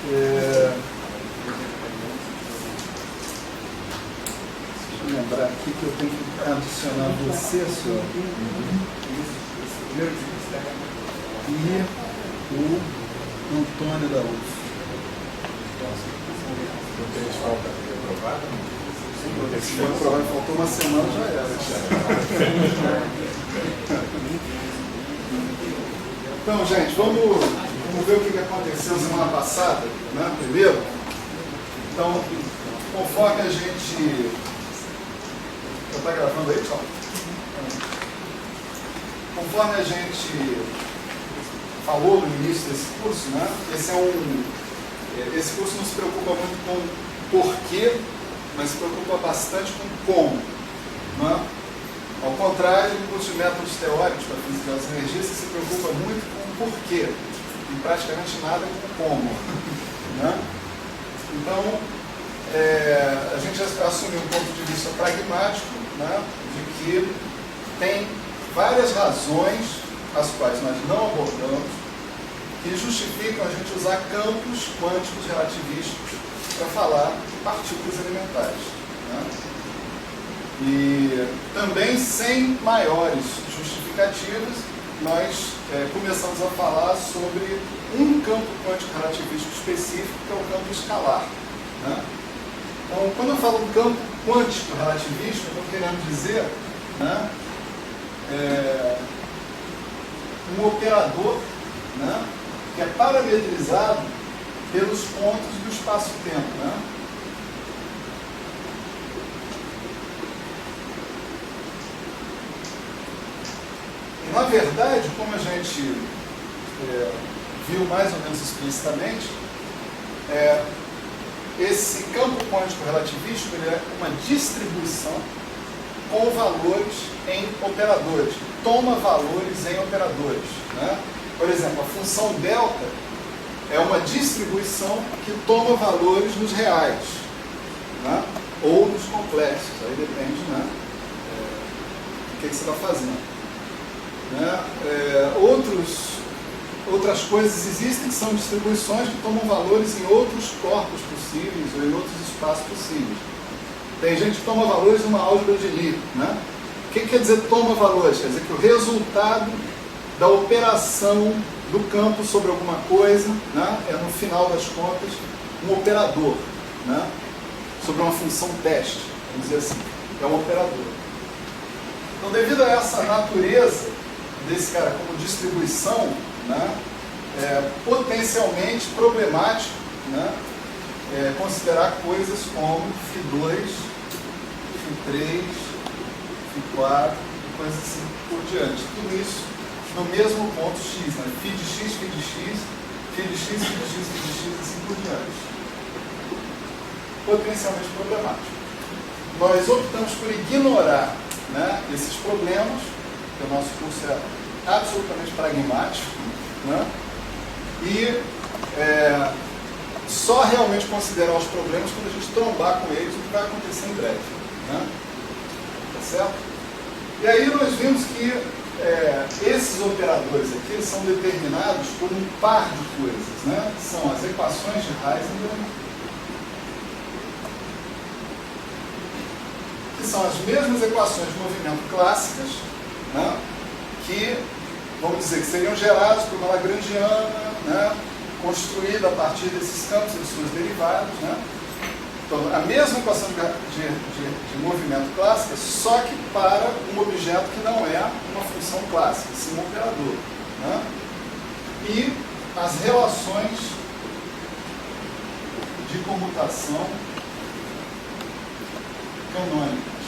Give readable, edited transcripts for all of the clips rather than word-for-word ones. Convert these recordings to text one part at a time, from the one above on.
Deixa eu lembrar aqui que eu tenho que adicionar você, senhor. E o Antônio da UF. Não tem falta de aprovado? Se for aprovado, faltou uma semana, já era. Então, gente, vamos ver o que aconteceu semana passada, né? Primeiro. Então, conforme a gente... Já está gravando aí, pessoal? Conforme a gente falou no início desse curso, né? Esse curso não se preocupa muito com porquê, mas se preocupa bastante com como. Né? Ao contrário do curso de métodos teóricos para física das energias, que se preocupa muito com o porquê, e praticamente nada com como. Né? Então, a gente assumiu um ponto de vista pragmático, né, de que tem várias razões, as quais nós não abordamos, que justificam a gente usar campos quânticos relativísticos para falar de partículas elementares. Né? E também, sem maiores justificativas, nós começamos a falar sobre um campo quântico relativístico específico, que é o campo escalar. Né? Então, quando eu falo campo quântico relativístico, eu estou querendo dizer, né, um operador, né, que é parametrizado pelos pontos do espaço-tempo. Né? E, na verdade, como a gente viu mais ou menos explicitamente, esse campo quântico relativístico ele é uma distribuição com valores em operadores, toma valores em operadores. Né? Por exemplo, a função delta é uma distribuição que toma valores nos reais, né? Ou nos complexos, aí depende, né, do que você está fazendo. Né? Outras coisas existem que são distribuições que tomam valores em outros corpos possíveis ou em outros espaços possíveis. Tem gente que toma valores numa álgebra de Lie. Né? O que quer dizer toma valores? Quer dizer que o resultado da operação do campo sobre alguma coisa, né, é, no final das contas, um operador, né, sobre uma função teste, vamos dizer assim, é um operador. Então, devido a essa natureza desse cara como distribuição, né, é potencialmente problemático, né, considerar coisas como Φ2, Φ3, Φ4, coisas assim por diante. Tudo isso no mesmo ponto x, né? Φ de x, Φ de x, Φ de x, Φ de x, Φ de x, assim por diante. Potencialmente problemático. Nós optamos por ignorar, né, esses problemas, porque o nosso curso é absolutamente pragmático, né? E só realmente considerar os problemas quando a gente trombar com eles, o que vai acontecer em breve. Né? Tá certo? E aí nós vimos que esses operadores aqui são determinados por um par de coisas, né? São as equações de Heisenberg, que são as mesmas equações de movimento clássicas, né? Que, vamos dizer, que seriam geradas por uma lagrangiana, né? Construída a partir desses campos e de suas derivadas. Né? Então, a mesma equação de movimento clássica, só que para um objeto que não é uma função clássica, sim um operador. Né? E as relações de comutação canônicas.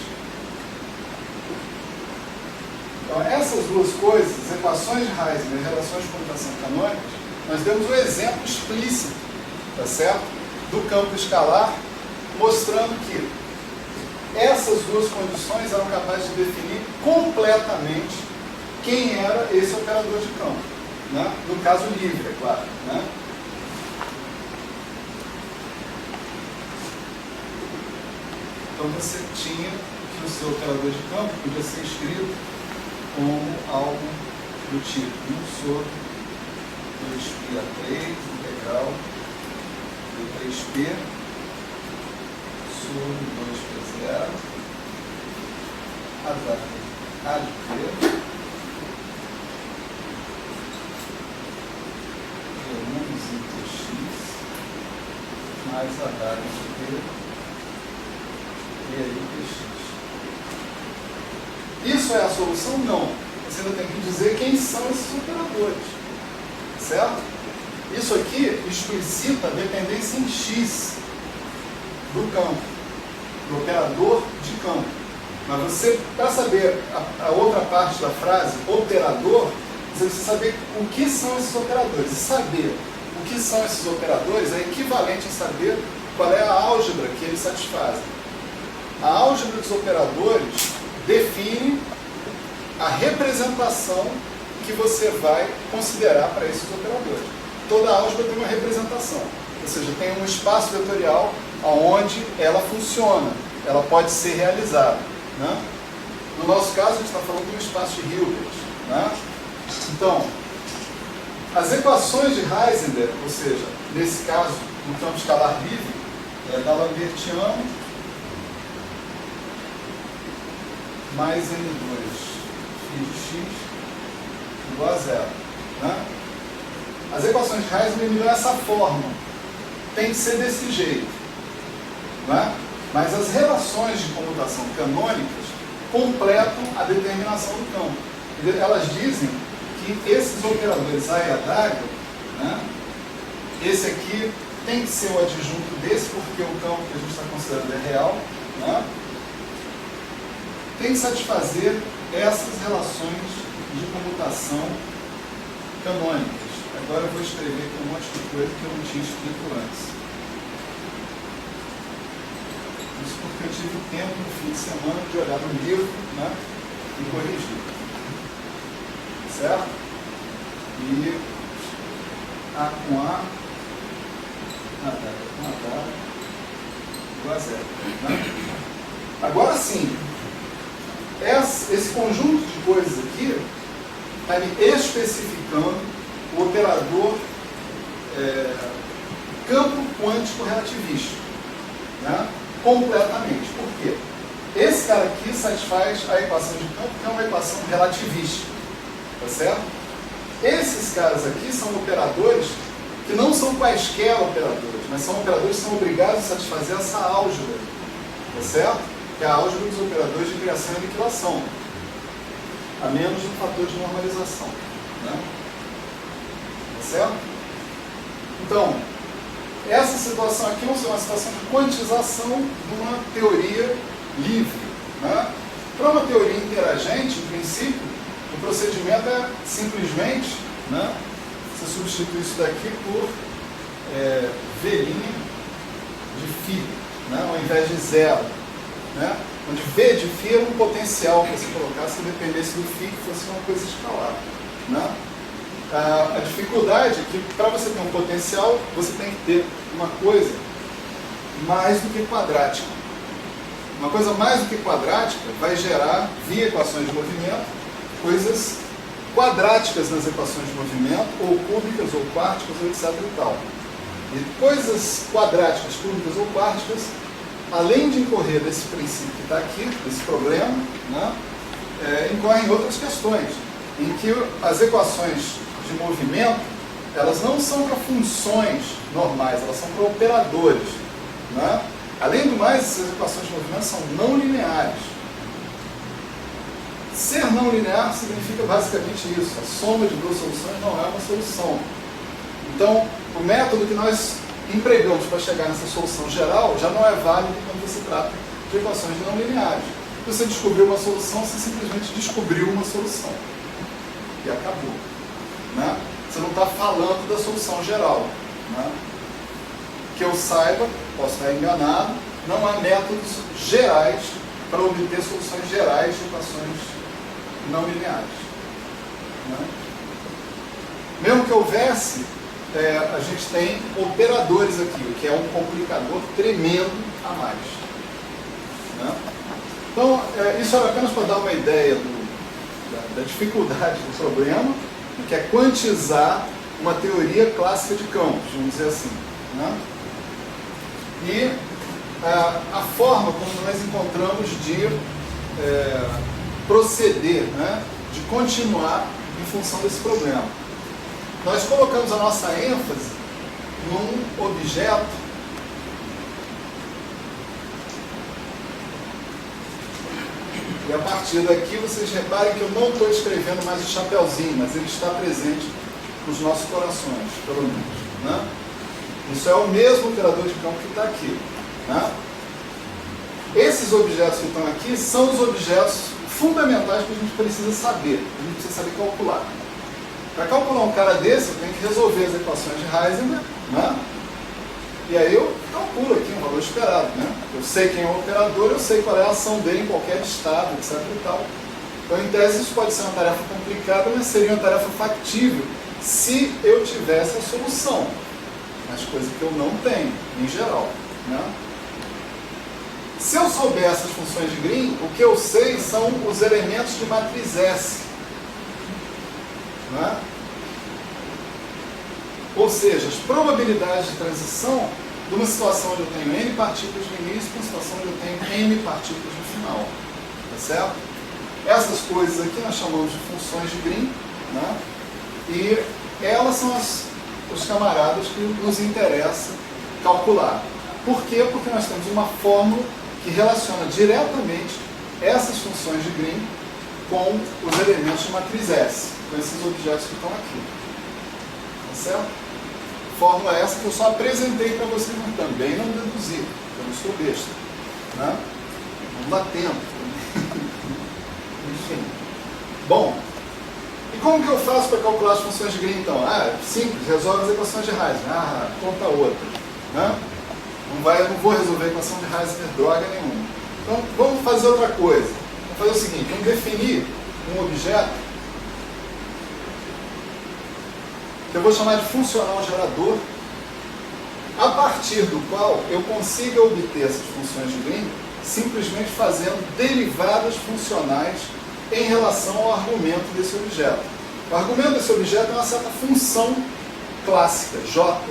Então, essas duas coisas, equações de Heisenberg e relações de comutação canônicas, nós demos um exemplo explícito, tá certo? Do campo escalar, mostrando que essas duas condições eram capazes de definir completamente quem era esse operador de campo, né? No caso livre, é claro. Né? Então você tinha que o seu operador de campo podia ser escrito como algo do tipo 1 sobre 2π3 integral D3P sobre 2P0 azar A de P G1 X mais H de P e aí Px. Isso é a solução? Não. Você ainda tem que dizer quem são esses operadores. Certo? Isso aqui explicita a dependência em X do campo, do operador de campo. Mas você, para saber a outra parte da frase, operador, você precisa saber o que são esses operadores. E saber o que são esses operadores é equivalente a saber qual é a álgebra que eles satisfazem. A álgebra dos operadores define a representação que você vai considerar para esses operadores. Toda álgebra tem uma representação, ou seja, tem um espaço vetorial onde ela funciona, ela pode ser realizada. Né? No nosso caso, a gente está falando de um espaço de Hilbert. Né? Então, as equações de Heisenberg, ou seja, nesse caso, no campo escalar livre, D'Alembertiano mais N2 φ de x igual a zero. Né? As equações de Heisenberg me dão essa forma. Tem que ser desse jeito. Né? Mas as relações de comutação canônicas completam a determinação do campo. Elas dizem que esses operadores A e a W, né, esse aqui tem que ser o adjunto desse, porque o campo que a gente está considerando é real, né, tem que satisfazer essas relações de comutação canônicas. Agora eu vou escrever aqui um monte de coisa que eu não tinha escrito antes. Isso porque eu tive tempo no fim de semana de olhar no livro, né, e corrigir. Certo? E A com A, W com W, igual a zero. Né? Agora sim, esse conjunto de coisas aqui está me especificando o operador campo quântico relativista. Né? Completamente. Por quê? Esse cara aqui satisfaz a equação de campo, que é uma equação relativista. Tá certo? Esses caras aqui são operadores que não são quaisquer operadores, mas são operadores que são obrigados a satisfazer essa álgebra. Tá certo? Que é a álgebra dos operadores de criação e aniquilação. A menos um fator de normalização. Né? Tá certo? Então, essa situação aqui é uma situação de quantização de uma teoria livre. Né? Para uma teoria interagente, em princípio, o procedimento é simplesmente, né, você substitui isso daqui por V' de φ, né, ao invés de zero. Né? Onde V de φ era um potencial que você colocasse se dependesse do φ, que fosse uma coisa escalar. Né? A dificuldade é que, para você ter um potencial, você tem que ter uma coisa mais do que quadrática. Uma coisa mais do que quadrática vai gerar, via equações de movimento, coisas quadráticas nas equações de movimento, ou cúbicas, ou quárticas, ou etc. e tal. E coisas quadráticas, cúbicas ou quárticas, além de incorrer desse princípio que está aqui, desse problema, né, incorrem outras questões, em que as equações de movimento, elas não são para funções normais, elas são para operadores. Né? Além do mais, essas equações de movimento são não lineares. Ser não linear significa basicamente isso. A soma de duas soluções não é uma solução. Então, o método que nós empregamos para chegar nessa solução geral já não é válido quando você trata de equações não lineares. Se você descobriu uma solução, você simplesmente descobriu uma solução. E acabou. Né? Você não está falando da solução geral. Né? Que eu saiba, posso estar enganado, não há métodos gerais para obter soluções gerais de equações não lineares. Né? Mesmo que houvesse, a gente tem operadores aqui, o que é um complicador tremendo a mais. Né? Então, isso era apenas para dar uma ideia da dificuldade do problema, que é quantizar uma teoria clássica de campos, vamos dizer assim. Né? e a forma como nós encontramos de proceder, né, de continuar em função desse problema. Nós colocamos a nossa ênfase num objeto e a partir daqui vocês reparem que eu não estou escrevendo mais o chapeuzinho, mas ele está presente nos nossos corações, pelo menos, né? Isso é o mesmo operador de campo que está aqui, né? Esses objetos que estão aqui são os objetos fundamentais que a gente precisa saber, a gente precisa saber calcular. Para calcular um cara desse, eu tenho que resolver as equações de Heisenberg, né? E aí eu calculo aqui um valor esperado, né? Eu sei quem é o operador, eu sei qual é a ação dele em qualquer estado, etc. e tal. Então, em tese, isso pode ser uma tarefa complicada, mas seria uma tarefa factível se eu tivesse a solução. Mas coisa que eu não tenho, em geral, né? Se eu souber essas funções de Green, o que eu sei são os elementos de matriz S. Né? Ou seja, as probabilidades de transição de uma situação onde eu tenho N partículas no início para uma situação onde eu tenho N partículas no final. Tá certo? Essas coisas aqui nós chamamos de funções de Green, né? E elas são os camaradas que nos interessa calcular. Por quê? Porque nós temos uma fórmula que relaciona diretamente essas funções de Green com os elementos de matriz S, com esses objetos que estão aqui. Tá certo? Fórmula essa que eu só apresentei para vocês, mas também não deduzi, eu não sou besta. Né? Não dá tempo. Enfim. Bom, e como que eu faço para calcular as funções de Green, então? Simples, resolve as equações de Heisenberg. Conta outra. Né? Eu não vou resolver a equação de Heisenberg droga nenhuma. Então, vamos fazer outra coisa. Vamos fazer o seguinte, vamos definir um objeto que eu vou chamar de funcional gerador, a partir do qual eu consiga obter essas funções de Green simplesmente fazendo derivadas funcionais em relação ao argumento desse objeto. O argumento desse objeto é uma certa função clássica, J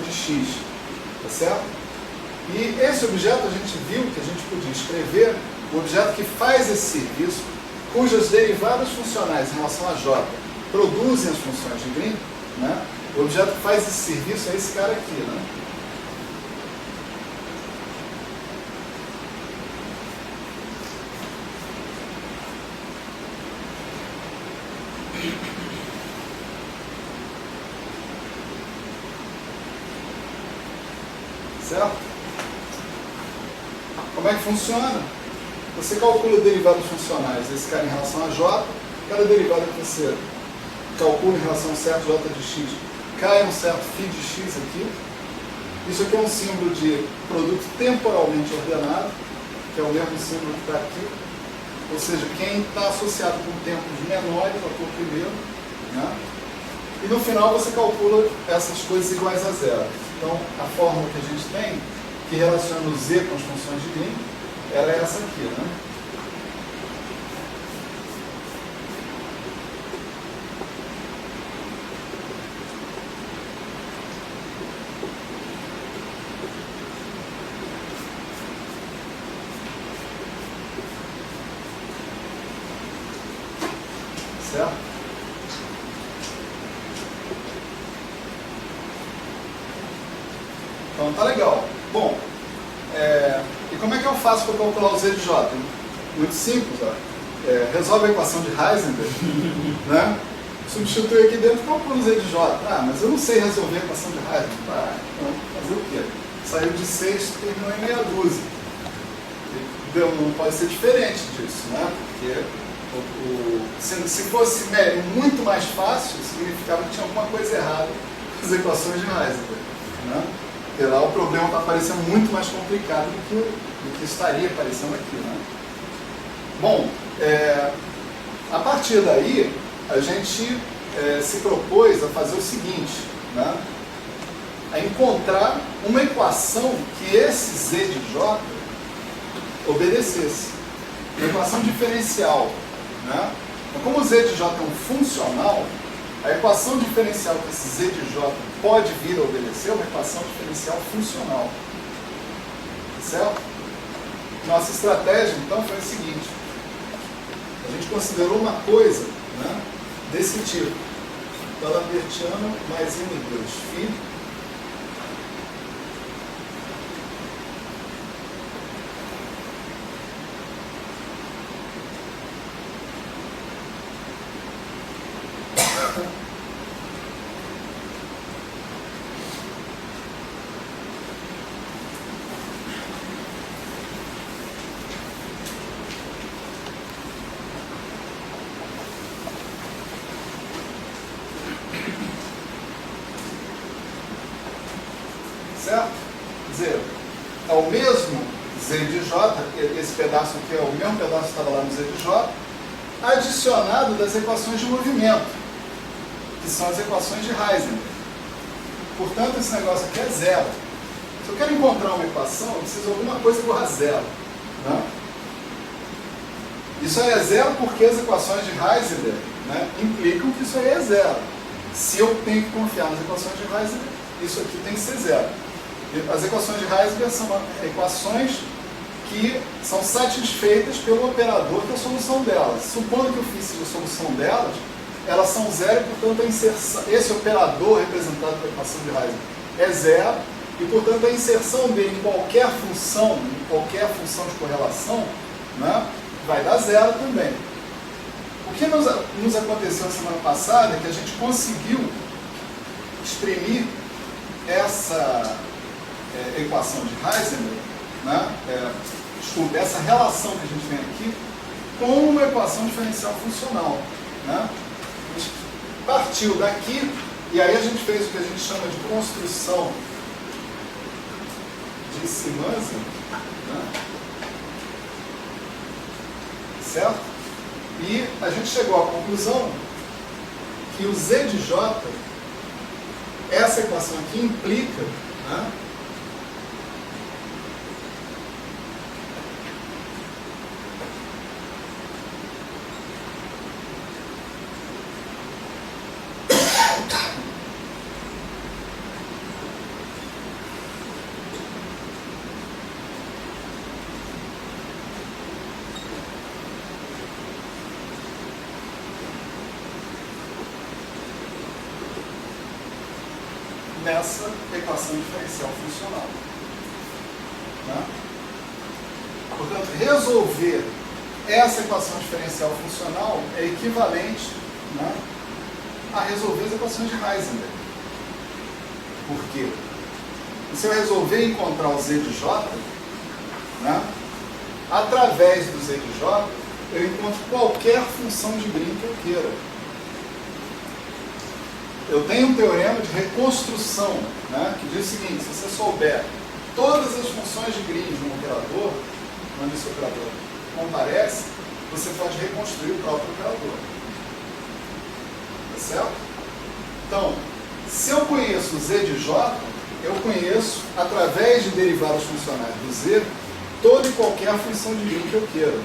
de x, tá certo? E esse objeto a gente viu que a gente podia escrever um objeto que faz esse serviço, cujas derivadas funcionais em relação a J produzem as funções de Green, né? O objeto que faz esse serviço é esse cara aqui, né? Certo? Como é que funciona? Você calcula derivadas funcionais desse cara em relação a J, cada derivada que você calcula em relação a um certo J de x, cai um certo φ de x aqui. Isso aqui é um símbolo de produto temporalmente ordenado, que é o mesmo símbolo que está aqui. Ou seja, quem está associado com tempos menores ao que o primeiro, né? E no final você calcula essas coisas iguais a zero. Então, a fórmula que a gente tem, que relaciona o z com as funções de Green, ela é essa aqui, né? Certo? Então tá legal. Bom, e como é que eu faço para calcular o z de j? Muito simples, ó. Resolve a equação de Heisenberg, né? Substitui aqui dentro e calcula o z de j. Mas eu não sei resolver a equação de Heisenberg. Então, fazer o quê? Saiu de 6 e terminou em meia dúzia. Não pode ser diferente disso, né? Porque se fosse muito mais fácil, significava que tinha alguma coisa errada com as equações de Heisenberg, né? Porque lá o problema está parecendo muito mais complicado do que estaria aparecendo aqui, né? Bom, a partir daí, a gente se propôs a fazer o seguinte, né? A encontrar uma equação que esse z de j obedecesse. Uma equação diferencial, né? Então, como o z de j é um funcional, a equação diferencial que esse z de j pode vir a obedecer é uma equação diferencial funcional. certo? Nossa estratégia, então, foi a seguinte. A gente considerou uma coisa, né, desse tipo. D'Alembertiano mais M2 φ certo? Quer dizer, é o mesmo Z de J, esse pedaço aqui é o mesmo pedaço que estava lá no Z de J, adicionado das equações de movimento, que são as equações de Heisenberg. Portanto, esse negócio aqui é zero. Se eu quero encontrar uma equação, eu preciso de alguma coisa igual a zero. Né? Isso aí é zero porque as equações de Heisenberg, né, implicam que isso aí é zero. Se eu tenho que confiar nas equações de Heisenberg, isso aqui tem que ser zero. As equações de Heisenberg são equações que são satisfeitas pelo operador que é a solução delas. Supondo que eu fiz a solução delas, elas são zero e, portanto, a inserção, esse operador representado pela equação de Heisenberg é zero e, portanto, a inserção dele em qualquer função de correlação, né, vai dar zero também. O que nos aconteceu na semana passada é que a gente conseguiu exprimir essa equação de Heisenberg, né, desculpe, essa relação que a gente tem aqui, com uma equação diferencial funcional. Né? A gente partiu daqui e aí a gente fez o que a gente chama de construção de Simanzi, né? Certo? E a gente chegou à conclusão que o Z de J, essa equação aqui implica, né, nessa equação diferencial funcional. Né? Portanto, resolver essa equação diferencial funcional é equivalente, né, a resolver as equações de Heisenberg. Por quê? Se eu resolver encontrar o Z de J, né, através do Z de J, eu encontro qualquer função de Green que eu queira. Eu tenho um teorema de reconstrução, né, que diz o seguinte: se você souber todas as funções de Green de um operador, quando esse operador comparece, você pode reconstruir o próprio operador. Tá certo? Então, se eu conheço o Z de J, eu conheço, através de derivadas funcionais do Z, toda e qualquer função de Green que eu queira.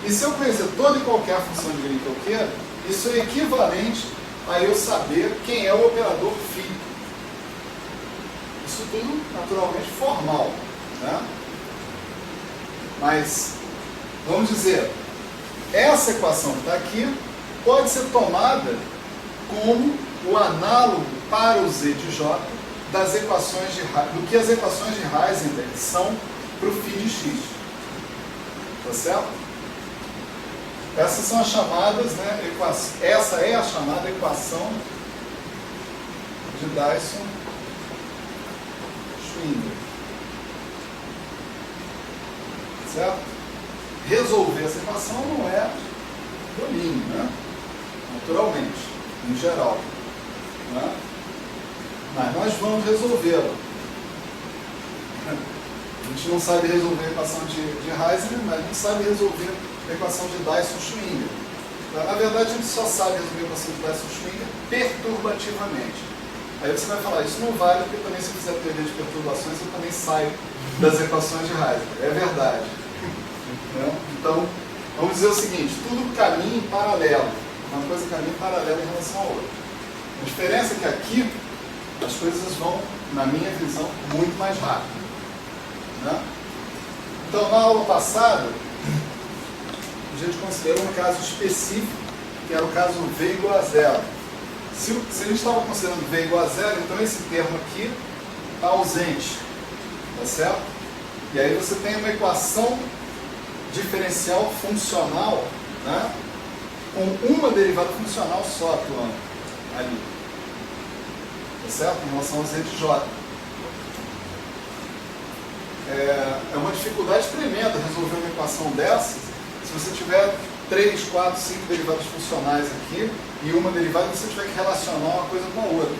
E se eu conhecer toda e qualquer função de Green que eu queira, isso é equivalente a eu saber quem é o operador φ. Isso tudo, naturalmente, formal. Né? Mas, vamos dizer, essa equação que está aqui pode ser tomada como o análogo para o Z de J das equações do que as equações de Heisenberg são para o φ de x. Tá certo? Essas são as chamadas, né, essa é a chamada equação de Dyson-Schwinger. Certo? Resolver essa equação não é domínio, né? Naturalmente, em geral. Né? Mas nós vamos resolvê-la. A gente não sabe resolver a equação de Heisenberg, mas a gente sabe resolver a equação de Dyson-Schwinger. Na verdade, a gente só sabe resolver a equação de Dyson-Schwinger perturbativamente. Aí você vai falar, isso não vale, porque também se eu fizer teoria de perturbações, eu também saio das equações de Heisenberg. É verdade. Então, vamos dizer o seguinte, tudo caminha em paralelo. Uma coisa caminha em paralelo em relação à outra. A diferença é que aqui, as coisas vão, na minha visão, muito mais rápido. Né? Então, na aula passada, a gente considerou um caso específico, que era o caso V igual a zero. Se a gente estava considerando V igual a zero, então esse termo aqui está ausente, tá certo? E aí você tem uma equação diferencial funcional, né, com uma derivada funcional só atuando ali, tá certo? Em relação ao z de j. É uma dificuldade tremenda resolver uma equação dessas se você tiver 3, 4, 5 derivadas funcionais aqui e uma derivada você tiver que relacionar uma coisa com a outra,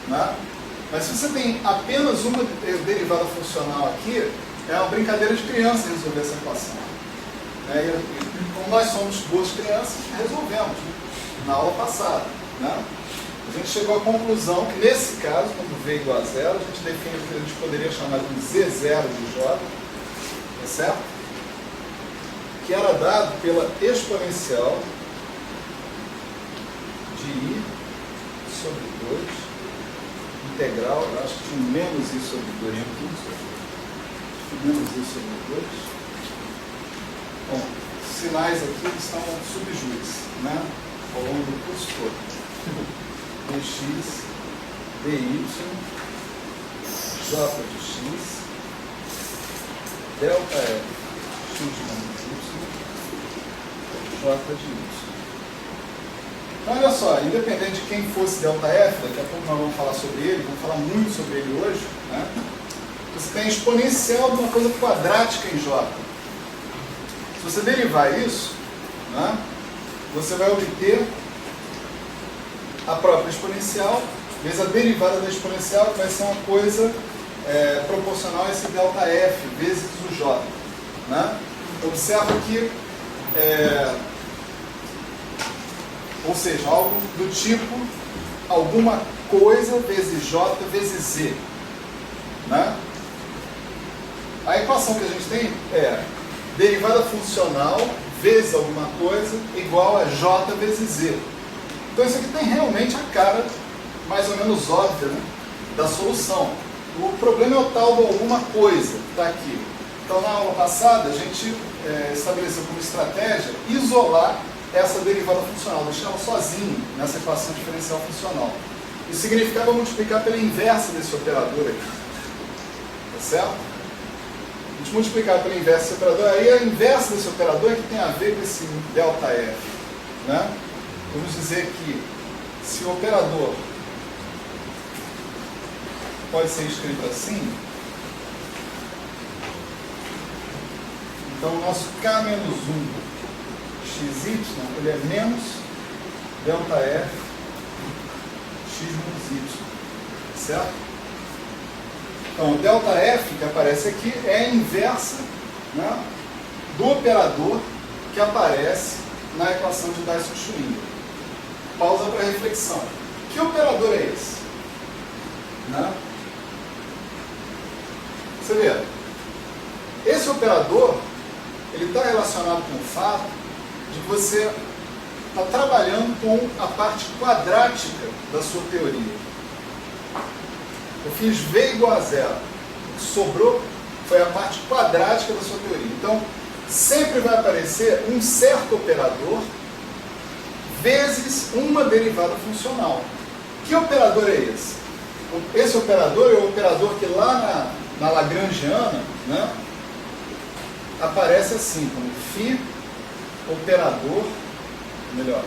né? Mas se você tem apenas uma derivada funcional aqui, é uma brincadeira de criança resolver essa equação. E como nós somos boas crianças, resolvemos, né, na aula passada, né? A gente chegou à conclusão que, nesse caso, quando V igual a zero, a gente define o que a gente poderia chamar de Z0 de J, tá certo? Que era dado pela exponencial de I sobre 2, integral, eu acho que tinha um menos I sobre 2 aqui, menos I sobre 2. Bom, os sinais aqui estão subjúdice, né, ao longo do curso todo. dx, dy, j de x, delta f, x menos y, j de y. Então, olha só, independente de quem fosse delta f, daqui a pouco nós vamos falar sobre ele, vamos falar muito sobre ele hoje, né? Você tem a exponencial de uma coisa quadrática em j. Se você derivar isso, né, você vai obter a própria exponencial, vezes a derivada da exponencial, que vai ser uma coisa proporcional a esse delta f, vezes o j. Né? Observa que, ou seja, algo do tipo alguma coisa vezes j vezes z. Né? A equação que a gente tem é derivada funcional vezes alguma coisa igual a j vezes z. Então isso aqui tem realmente a cara mais ou menos óbvia, né, da solução. O problema é o tal de alguma coisa que está aqui. Então na aula passada a gente estabeleceu como estratégia isolar essa derivada funcional, deixar ela sozinha nessa equação diferencial funcional. Isso significava multiplicar pela inversa desse operador aqui. Tá certo? A gente multiplicar pela inversa desse operador, aí a inversa desse operador é que tem a ver com esse delta f. Né? Vamos dizer que se o operador pode ser escrito assim, então o nosso k menos 1 xy, ele é menos delta f x menos y, certo? Então o delta f que aparece aqui é a inversa, né, do operador que aparece na equação de Dyson-Schwinger. Pausa para reflexão. Que operador é esse? Né? Você vê, esse operador ele está relacionado com o fato de que você está trabalhando com a parte quadrática da sua teoria. Eu fiz V igual a zero. O que sobrou foi a parte quadrática da sua teoria. Então, sempre vai aparecer um certo operador vezes uma derivada funcional. Que operador é esse? Esse operador é o operador que lá na Lagrangiana, né, aparece assim, como φ operador, melhor,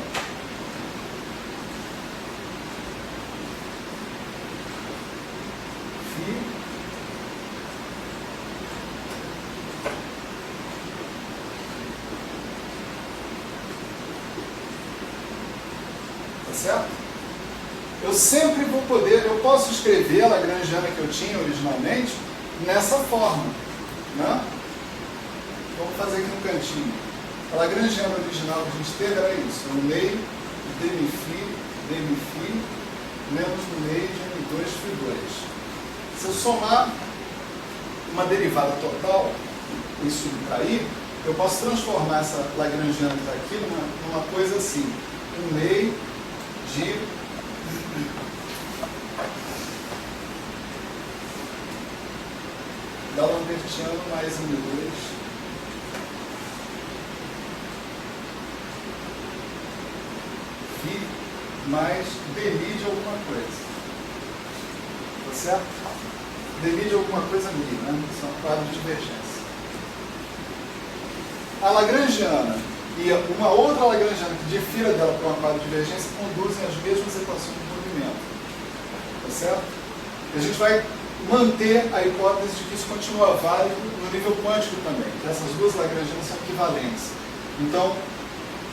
φ certo? Eu sempre vou poder, eu posso escrever a Lagrangiana que eu tinha originalmente nessa forma, né? Vamos fazer aqui no cantinho. A Lagrangiana original que a gente teve era isso, no meio de dmi menos no meio de m2 φ2. Se eu somar uma derivada total e subtrair, eu posso transformar essa Lagrangiana que está aqui numa coisa assim, 1/2 de D'Alembertiano mais M2 Φ mais dB de alguma coisa. Tá certo? dB de alguma coisa μ, né? São quadros de divergência. A lagrangiana e uma outra lagrangiana que difira dela para uma quadro de divergência conduzem as mesmas equações de movimento. Tá certo? E a gente vai manter a hipótese de que isso continua válido no nível quântico também, que essas duas lagrangianas são equivalentes. Então,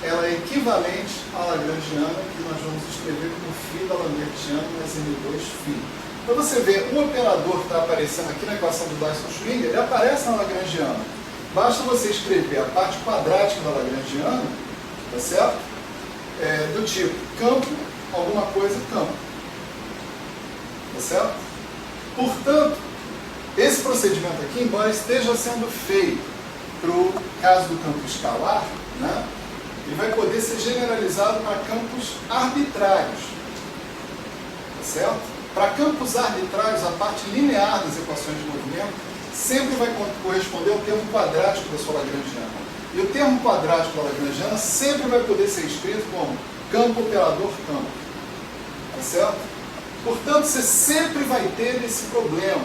ela é equivalente à lagrangiana, que nós vamos escrever como φ d'Alembertiano mais M2Φ. Então você vê, um operador que está aparecendo aqui na equação do Dyson-Schwinger, ele aparece na lagrangiana. Basta você escrever a parte quadrática da lagrangiana, tá certo? Do tipo campo, alguma coisa, campo. Tá certo? Portanto, esse procedimento aqui, embora esteja sendo feito para o caso do campo escalar, né, ele vai poder ser generalizado para campos arbitrários. Tá certo? Para campos arbitrários, a parte linear das equações de movimento sempre vai corresponder ao termo quadrático da sua lagrangiana. E o termo quadrático da lagrangiana sempre vai poder ser escrito como campo operador campo. Tá certo? Portanto, você sempre vai ter esse problema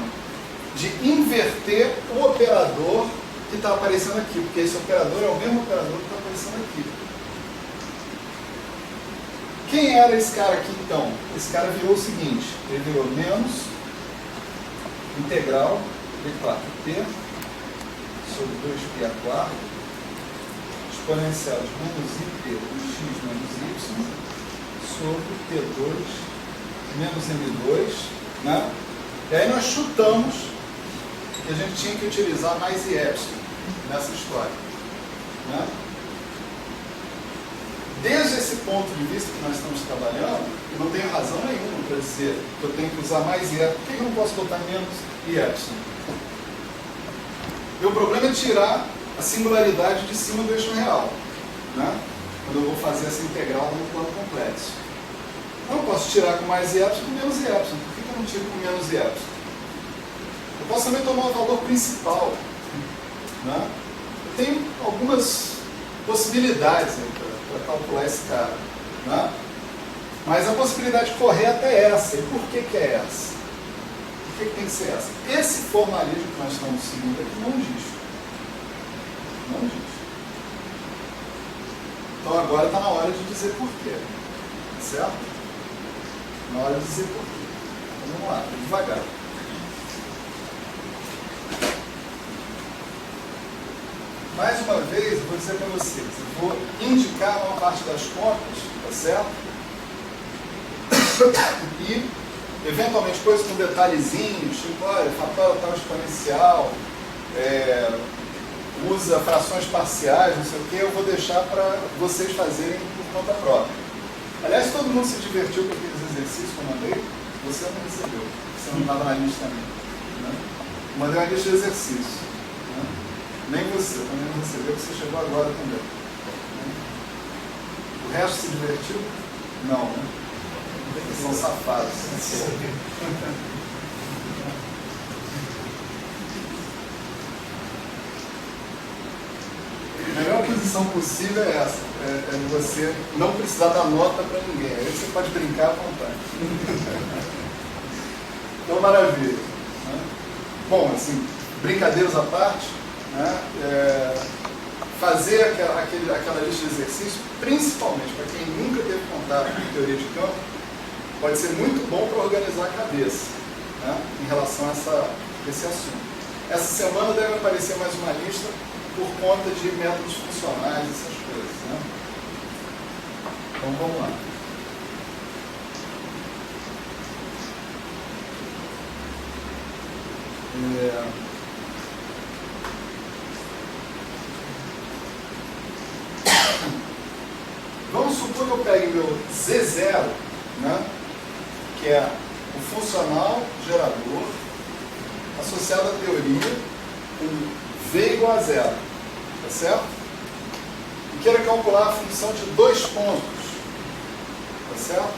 de inverter o operador que está aparecendo aqui, porque esse operador é o mesmo operador que está aparecendo aqui. Quem era esse cara aqui, então? Esse cara virou o seguinte, ele virou menos integral d4t sobre 2π² exponencial de menos it do x menos y sobre t2 menos m2, né? E aí nós chutamos que a gente tinha que utilizar mais i epsilon nessa história, né? Desde esse ponto de vista que nós estamos trabalhando, eu não tenho razão nenhuma para dizer que eu tenho que usar mais i epsilon. Por que eu não posso botar menos i epsilon? Meu problema é tirar a singularidade de cima do eixo real, né? Quando eu vou fazer essa integral no plano complexo. Eu posso tirar com mais i epsilon com menos i epsilon. Por que eu não tiro com menos i epsilon? Eu posso também tomar o valor principal, né? Eu tenho algumas possibilidades para calcular esse cara, né? Mas a possibilidade correta é essa. E por que é essa? Por que tem que ser essa? Esse formalismo que nós estamos seguindo aqui não diz. Não diz. Então agora está na hora de dizer por quê. Certo? Na hora de dizer por quê. Então vamos lá, devagar. Mais uma vez, eu vou dizer para vocês, eu vou indicar uma parte das contas, tá certo? E, eventualmente, coisas com detalhezinhos, tipo, olha, fator tal exponencial, usa frações parciais, não sei o que, eu vou deixar para vocês fazerem por conta própria. Aliás, todo mundo se divertiu com aqueles exercícios que eu mandei, você não recebeu, você não estava na lista também. Né? Eu mandei uma lista de exercícios. Né? Nem você, também não recebeu, você chegou agora também. O resto se divertiu? Não, né? Eles são safados. A melhor posição possível é essa, é de você não precisar dar nota para ninguém. Aí você pode brincar à vontade. Então, maravilha. Né? Bom, assim, brincadeiras à parte, né? Fazer aquela lista de exercícios, principalmente para quem nunca teve contato com teoria de campo, pode ser muito bom para organizar a cabeça, né? Em relação a esse assunto. Essa semana deve aparecer mais uma lista por conta de métodos funcionais, essas coisas. Né? Então vamos lá. Vamos supor que eu pegue meu Z0, né, que é o funcional gerador associado à teoria com V igual a zero, tá certo? E quero calcular a função de dois pontos, tá certo?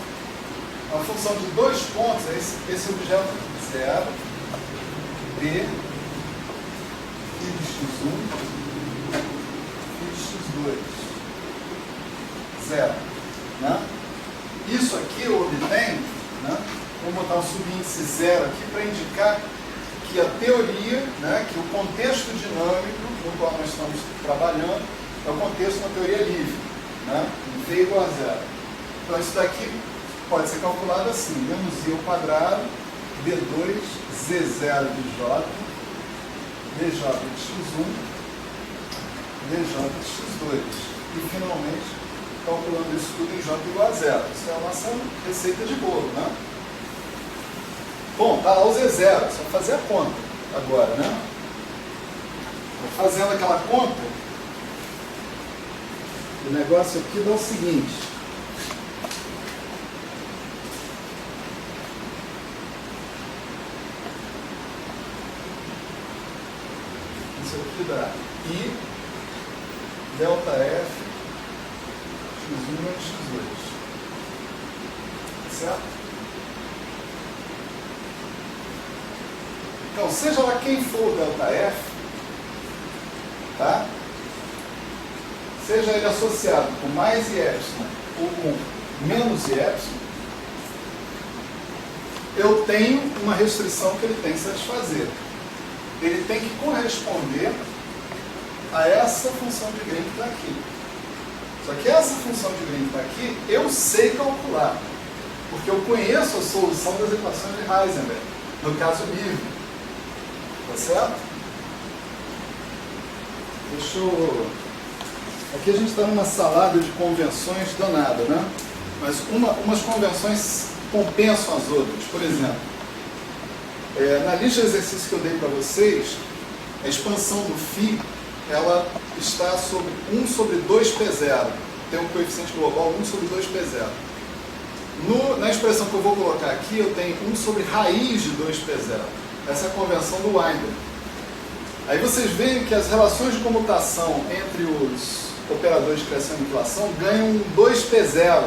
A função de dois pontos é esse objeto 0, D, φ de x1, φ de x2, zero. Né? Isso aqui eu obtenho, né? Vou botar um subíndice zero aqui para indicar que a teoria, né, que o contexto dinâmico no qual nós estamos trabalhando é o contexto na teoria livre, né? V igual a zero. Então isso daqui pode ser calculado assim, menos I ao quadrado, D2, Z0 de J, dJ de x1, dJ de x2. E finalmente, calculando isso tudo em J igual a zero. Isso é a nossa receita de bolo, né? Bom, está lá o Z0, é só fazer a conta agora, né? Fazendo aquela conta, o negócio aqui dá o seguinte. Isso aqui dá I delta F x1 menos x2. Certo? Então, seja lá quem for o ΔF, tá? Seja ele associado com mais IY ou com menos IY, eu tenho uma restrição que ele tem que satisfazer. Ele tem que corresponder a essa função de Green que está aqui. Só que essa função de Green que está aqui, eu sei calcular, porque eu conheço a solução das equações de Heisenberg, no caso livre. Tá certo? Deixa eu... Aqui a gente está numa salada de convenções danada, né? Mas umas convenções compensam as outras. Por exemplo, na lista de exercícios que eu dei para vocês, a expansão do φ, ela está sobre 1 sobre 2p0. Tem um coeficiente global 1 sobre 2p0. Na expressão que eu vou colocar aqui, eu tenho 1 sobre raiz de 2p0. Essa é a convenção do Weinberg. Aí vocês veem que as relações de comutação entre os operadores de criação e aniquilação ganham um 2p0,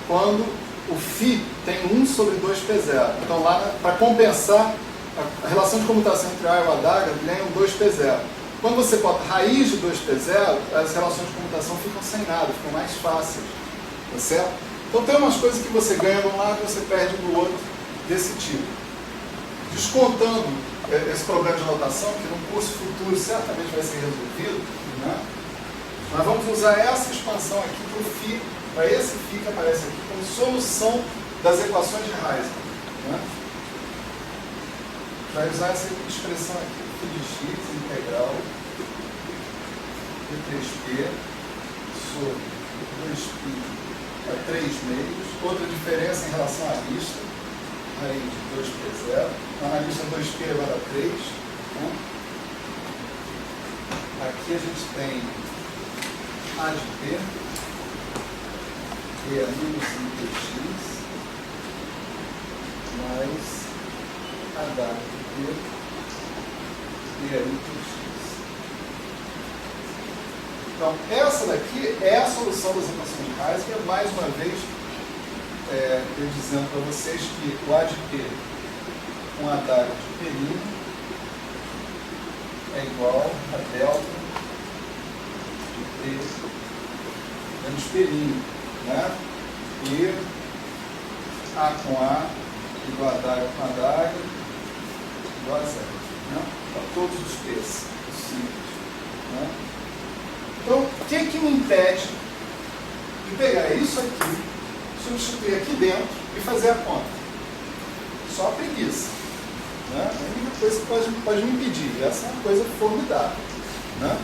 quando o φ tem 1 sobre 2p0. Então lá, para compensar, a relação de comutação entre A e o adaga ganha um 2p0. Quando você bota raiz de 2p0, as relações de comutação ficam sem nada, ficam mais fáceis. Tá certo? Então tem umas coisas que você ganha de um lado e você perde do outro, desse tipo. Descontando esse problema de notação, que no curso futuro certamente vai ser resolvido, né? Nós vamos usar essa expansão aqui para o φ, para esse φ que aparece aqui, como solução das equações de Heisenberg. Né? Vai usar essa expressão aqui, φ de x integral de 3p sobre 2π a 3 meios. Outra diferença em relação à lista, raiz de 2p0. Na lista 2p elevado a 3. Né? Aqui a gente tem A de P, que é menos I x, mais H de P, que é I x. Então, essa daqui é a solução das equações de Heisenberg. Mais uma vez, eu dizendo para vocês que o A de P com a adaga de P' é igual a delta de P menos P', né? E A com A igual a adaga com a adaga igual a zero, né? Para todos os P's possíveis, né? Então, o que me impede de pegar isso aqui, substituir aqui dentro e fazer a conta? Só a preguiça. Né? A única coisa que pode me impedir. Essa é uma coisa formidável. Né?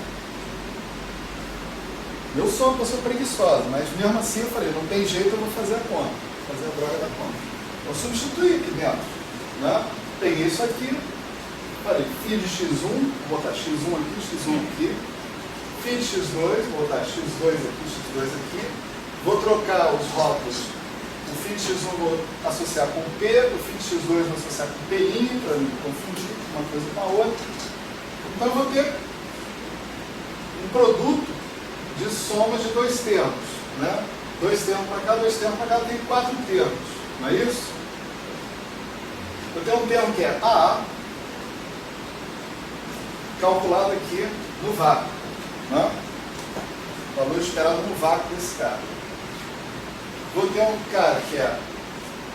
Eu sou uma pessoa preguiçosa, mas mesmo assim eu falei, não tem jeito, eu vou fazer a conta. Fazer a droga da conta. Vou substituir aqui dentro. Né? Peguei isso aqui, falei, φ de x1, vou botar x1 aqui, x1 aqui. Φ de x2, vou botar x2 aqui, x2 aqui. Vou trocar os rótulos. O φ de x1 vou associar com P, o φ de x2 vou associar com P', para não confundir uma coisa com a outra. Então eu vou ter um produto de somas de dois termos. Né? Dois termos para cá, dois termos para cá, tem 4 termos. Não é isso? Eu tenho um termo que é A, calculado aqui no vácuo. Né? Valor esperado no vácuo desse cara. Vou ter um cara que é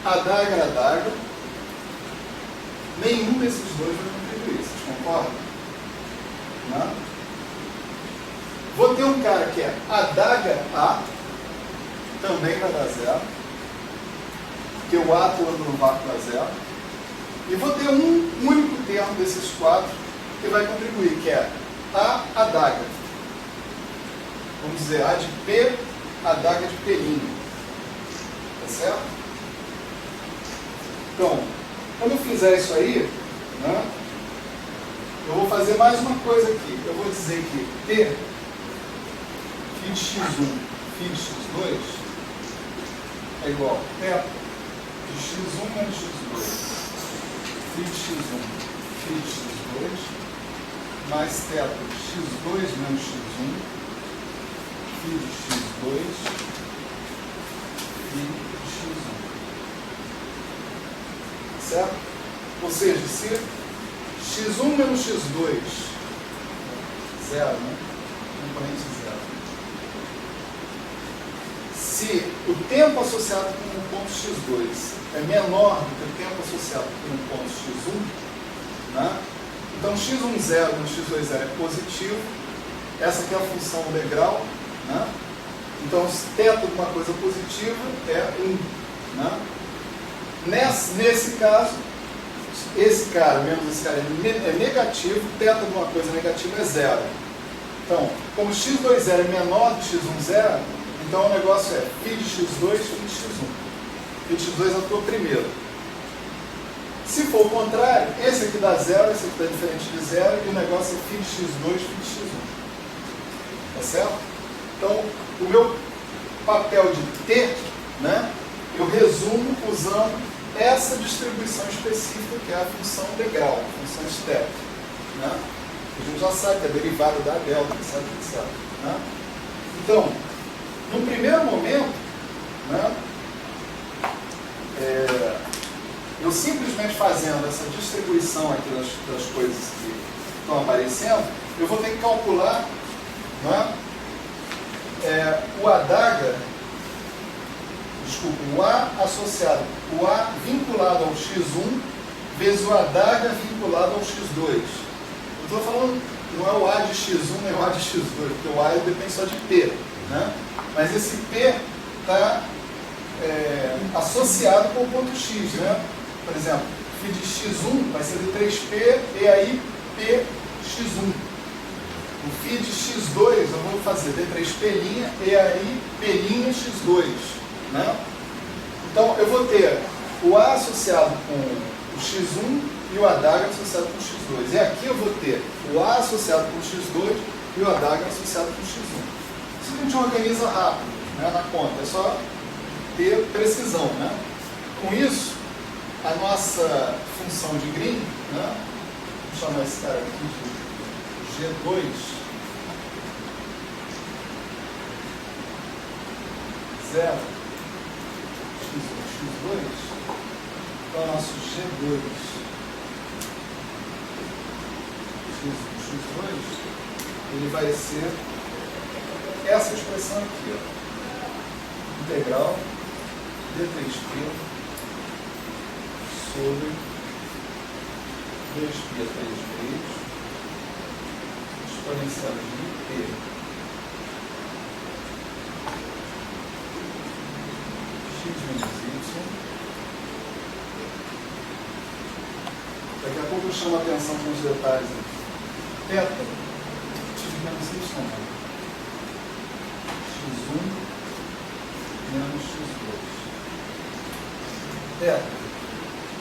adaga. Nenhum desses dois vai contribuir, vocês concordam? Né? Vou ter um cara que é adaga A, também vai dar zero, porque o A todo no vácuo dá zero. E vou ter um único termo desses quatro que vai contribuir, que é A adaga. Vamos dizer, A de P, adaga de P'. Tá certo? Então, quando eu fizer isso aí, né, eu vou fazer mais uma coisa aqui. Eu vou dizer que P, φ de x1, φ de x2 é igual a θ de x1 menos x2, φ de x1, φ de x2, mais θ de x2 menos x1, φ de x2, φ de x1. Certo? Ou seja, se x1 menos x2, zero, né? Componente zero. Se o tempo associado com o ponto x2 é menor do que o tempo associado com o ponto x1, né? Então x1 zero menos x2 zero é positivo. Essa aqui é a função degrau, né? Então, se θ de uma coisa positiva é 1. Né? Nesse caso, esse cara menos esse cara é negativo, θ de uma coisa negativa é zero. Então, como x2 zero é menor do x1 zero, então o negócio é φ de x2, φ de x1. Φ de x2 atua primeiro. Se for o contrário, esse aqui dá zero, esse aqui dá diferente de zero, e o negócio é φ de x2, φ de x1. Tá certo? Então, o meu papel de T, né, eu resumo usando essa distribuição específica que é a função degrau, a função step. Né? A gente já sabe que é derivada da delta, etc. Né? Então, no primeiro momento, né, eu simplesmente fazendo essa distribuição aqui das coisas que estão aparecendo, eu vou ter que calcular, né, o adaga, desculpa, o A associado, o A vinculado ao x1 vezes o adaga vinculado ao x2. Eu estou falando, não é o A de x1 nem o A de x2, porque o A depende só de P. Né? Mas esse P está associado com o ponto x. Né? Por exemplo, φ de x1 vai ser de 3P e aí Px1. O φ de x2 eu vou fazer d3P' e aí P'x2. Né? Então eu vou ter o A associado com o x1 e o adaga associado com o x2. E aqui eu vou ter o A associado com o x2 e o adaga associado com o x1. Isso a gente organiza rápido, né, na conta, é só ter precisão. Né? Com isso, a nossa função de Green, né, vamos chamar esse cara aqui de G2, zero, x1, x2, então o nosso G2, x1, x2, ele vai ser essa expressão aqui, ó, integral d3p sobre 2π 3 exponencial de p x menos y. Daqui a pouco eu chamo a atenção com os detalhes aqui. Θ, x menos y não. x1 menos x2. Θ,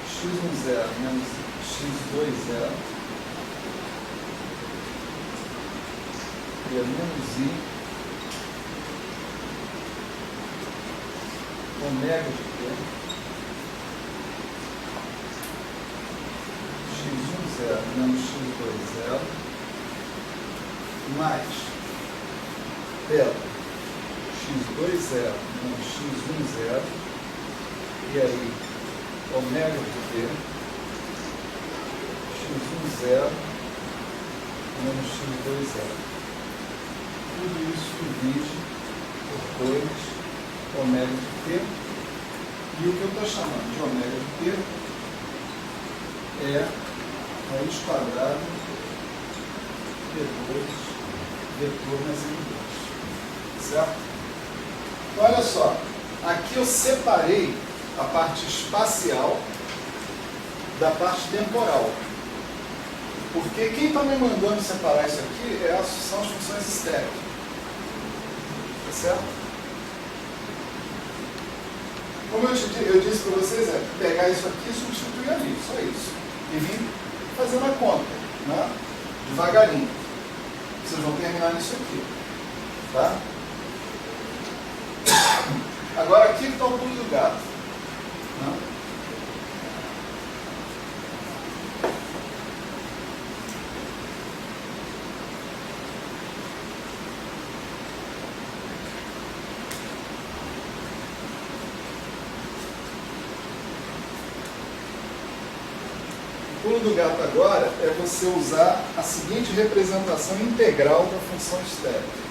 x1 zero menos x2 zero. E menos i ômega de p. x1 zero menos x2 zero. Mais θ, x2 zero menos x1 zero. E aí, ômega de p. x1 zero menos x2 zero. Tudo isso divide por 2 ômega de t. E o que eu estou chamando de ômega de t é raiz quadrada P2 vetor mais M2. Certo? Então, olha só. Aqui eu separei a parte espacial da parte temporal. Porque quem está me mandando separar isso aqui são as funções estéreo. Tá certo? Como eu disse para vocês, é pegar isso aqui e substituir ali, só isso. E vir fazendo a conta, né? Devagarinho. Vocês vão terminar nisso aqui. Tá? Agora aqui que está o pulo do gato. Né? O pulo do gato agora é você usar a seguinte representação integral da função estéreo.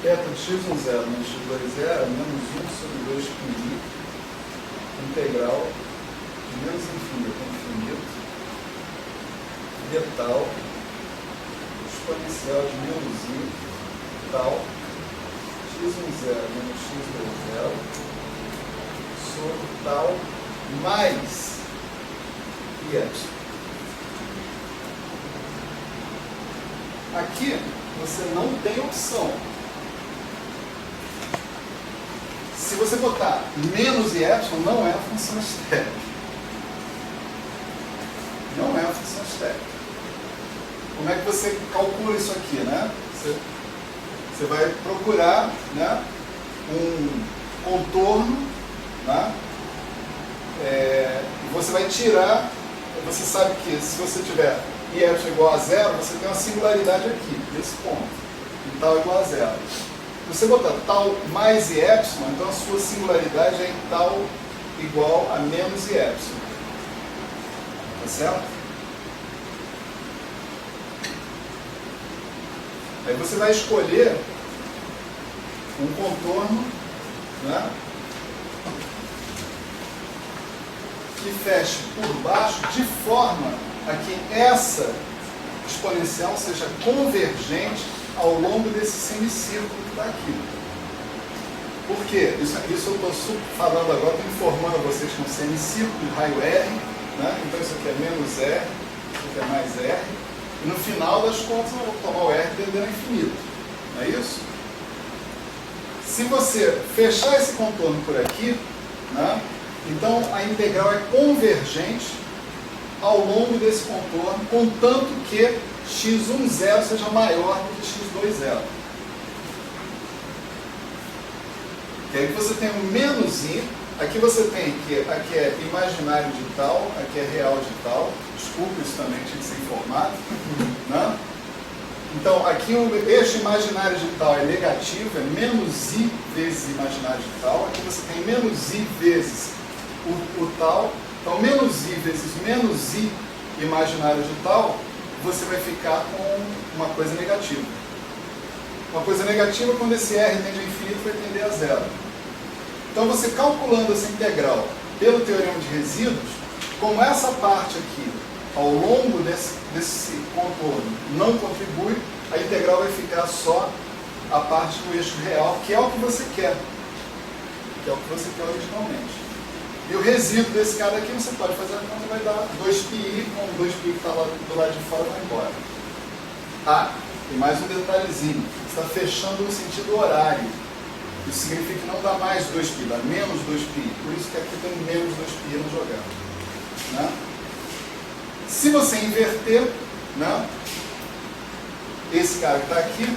Beta de x1 zero menos x2 zero é menos 1 sobre 2 πi integral de menos infinito a infinito de tal exponencial de menos i tal x1 zero menos x2 zero sobre tal mais i epsilon. Aqui você não tem opção. Se você botar menos i epsilon, não é a função estéreo. Não é a função estéreo. Como é que você calcula isso aqui, né? Você vai procurar, né, um contorno, né, e você vai tirar. Você sabe que se você tiver i epsilon igual a zero, você tem uma singularidade aqui, nesse ponto. E tal igual a zero. Se você botar tal mais i epsilon, então a sua singularidade é em tal igual a menos i epsilon. Tá certo? Aí você vai escolher um contorno, né, que feche por baixo de forma a que essa exponencial seja convergente ao longo desse semicírculo que está aqui. Por quê? Isso eu estou falando agora, estou informando vocês que é um semicírculo de raio R, né? Então isso aqui é menos R, isso aqui é mais R, e no final das contas eu vou tomar o R tendendo a infinito. Não é isso? Se você fechar esse contorno por aqui, né, então a integral é convergente ao longo desse contorno, contanto que x1 zero seja maior do que x2 zero. E aí você tem um menos i, aqui você tem que aqui é imaginário de tal, aqui é real de tal, desculpa, isso também tinha que ser informado, né? Então aqui o eixo imaginário de tal é negativo, é menos i vezes imaginário de tal, aqui você tem menos i vezes o tal, então menos i vezes menos i imaginário de tal, você vai ficar com uma coisa negativa. Uma coisa negativa, quando esse R tende a infinito, vai tender a zero. Então você calculando essa integral pelo teorema de resíduos, como essa parte aqui, ao longo desse contorno, não contribui, a integral vai ficar só a parte do eixo real, que é o que você quer. Que é o que você quer originalmente. E o resíduo desse cara aqui, você pode fazer a conta, vai dar 2πi, como 2πi que está lá do lado de fora vai embora. Ah, tem mais um detalhezinho. Você está fechando no sentido horário. Isso significa que não dá mais 2π, dá menos 2πi. Por isso que aqui tem menos 2πi no jogando. Né? Se você inverter, né, esse cara que está aqui,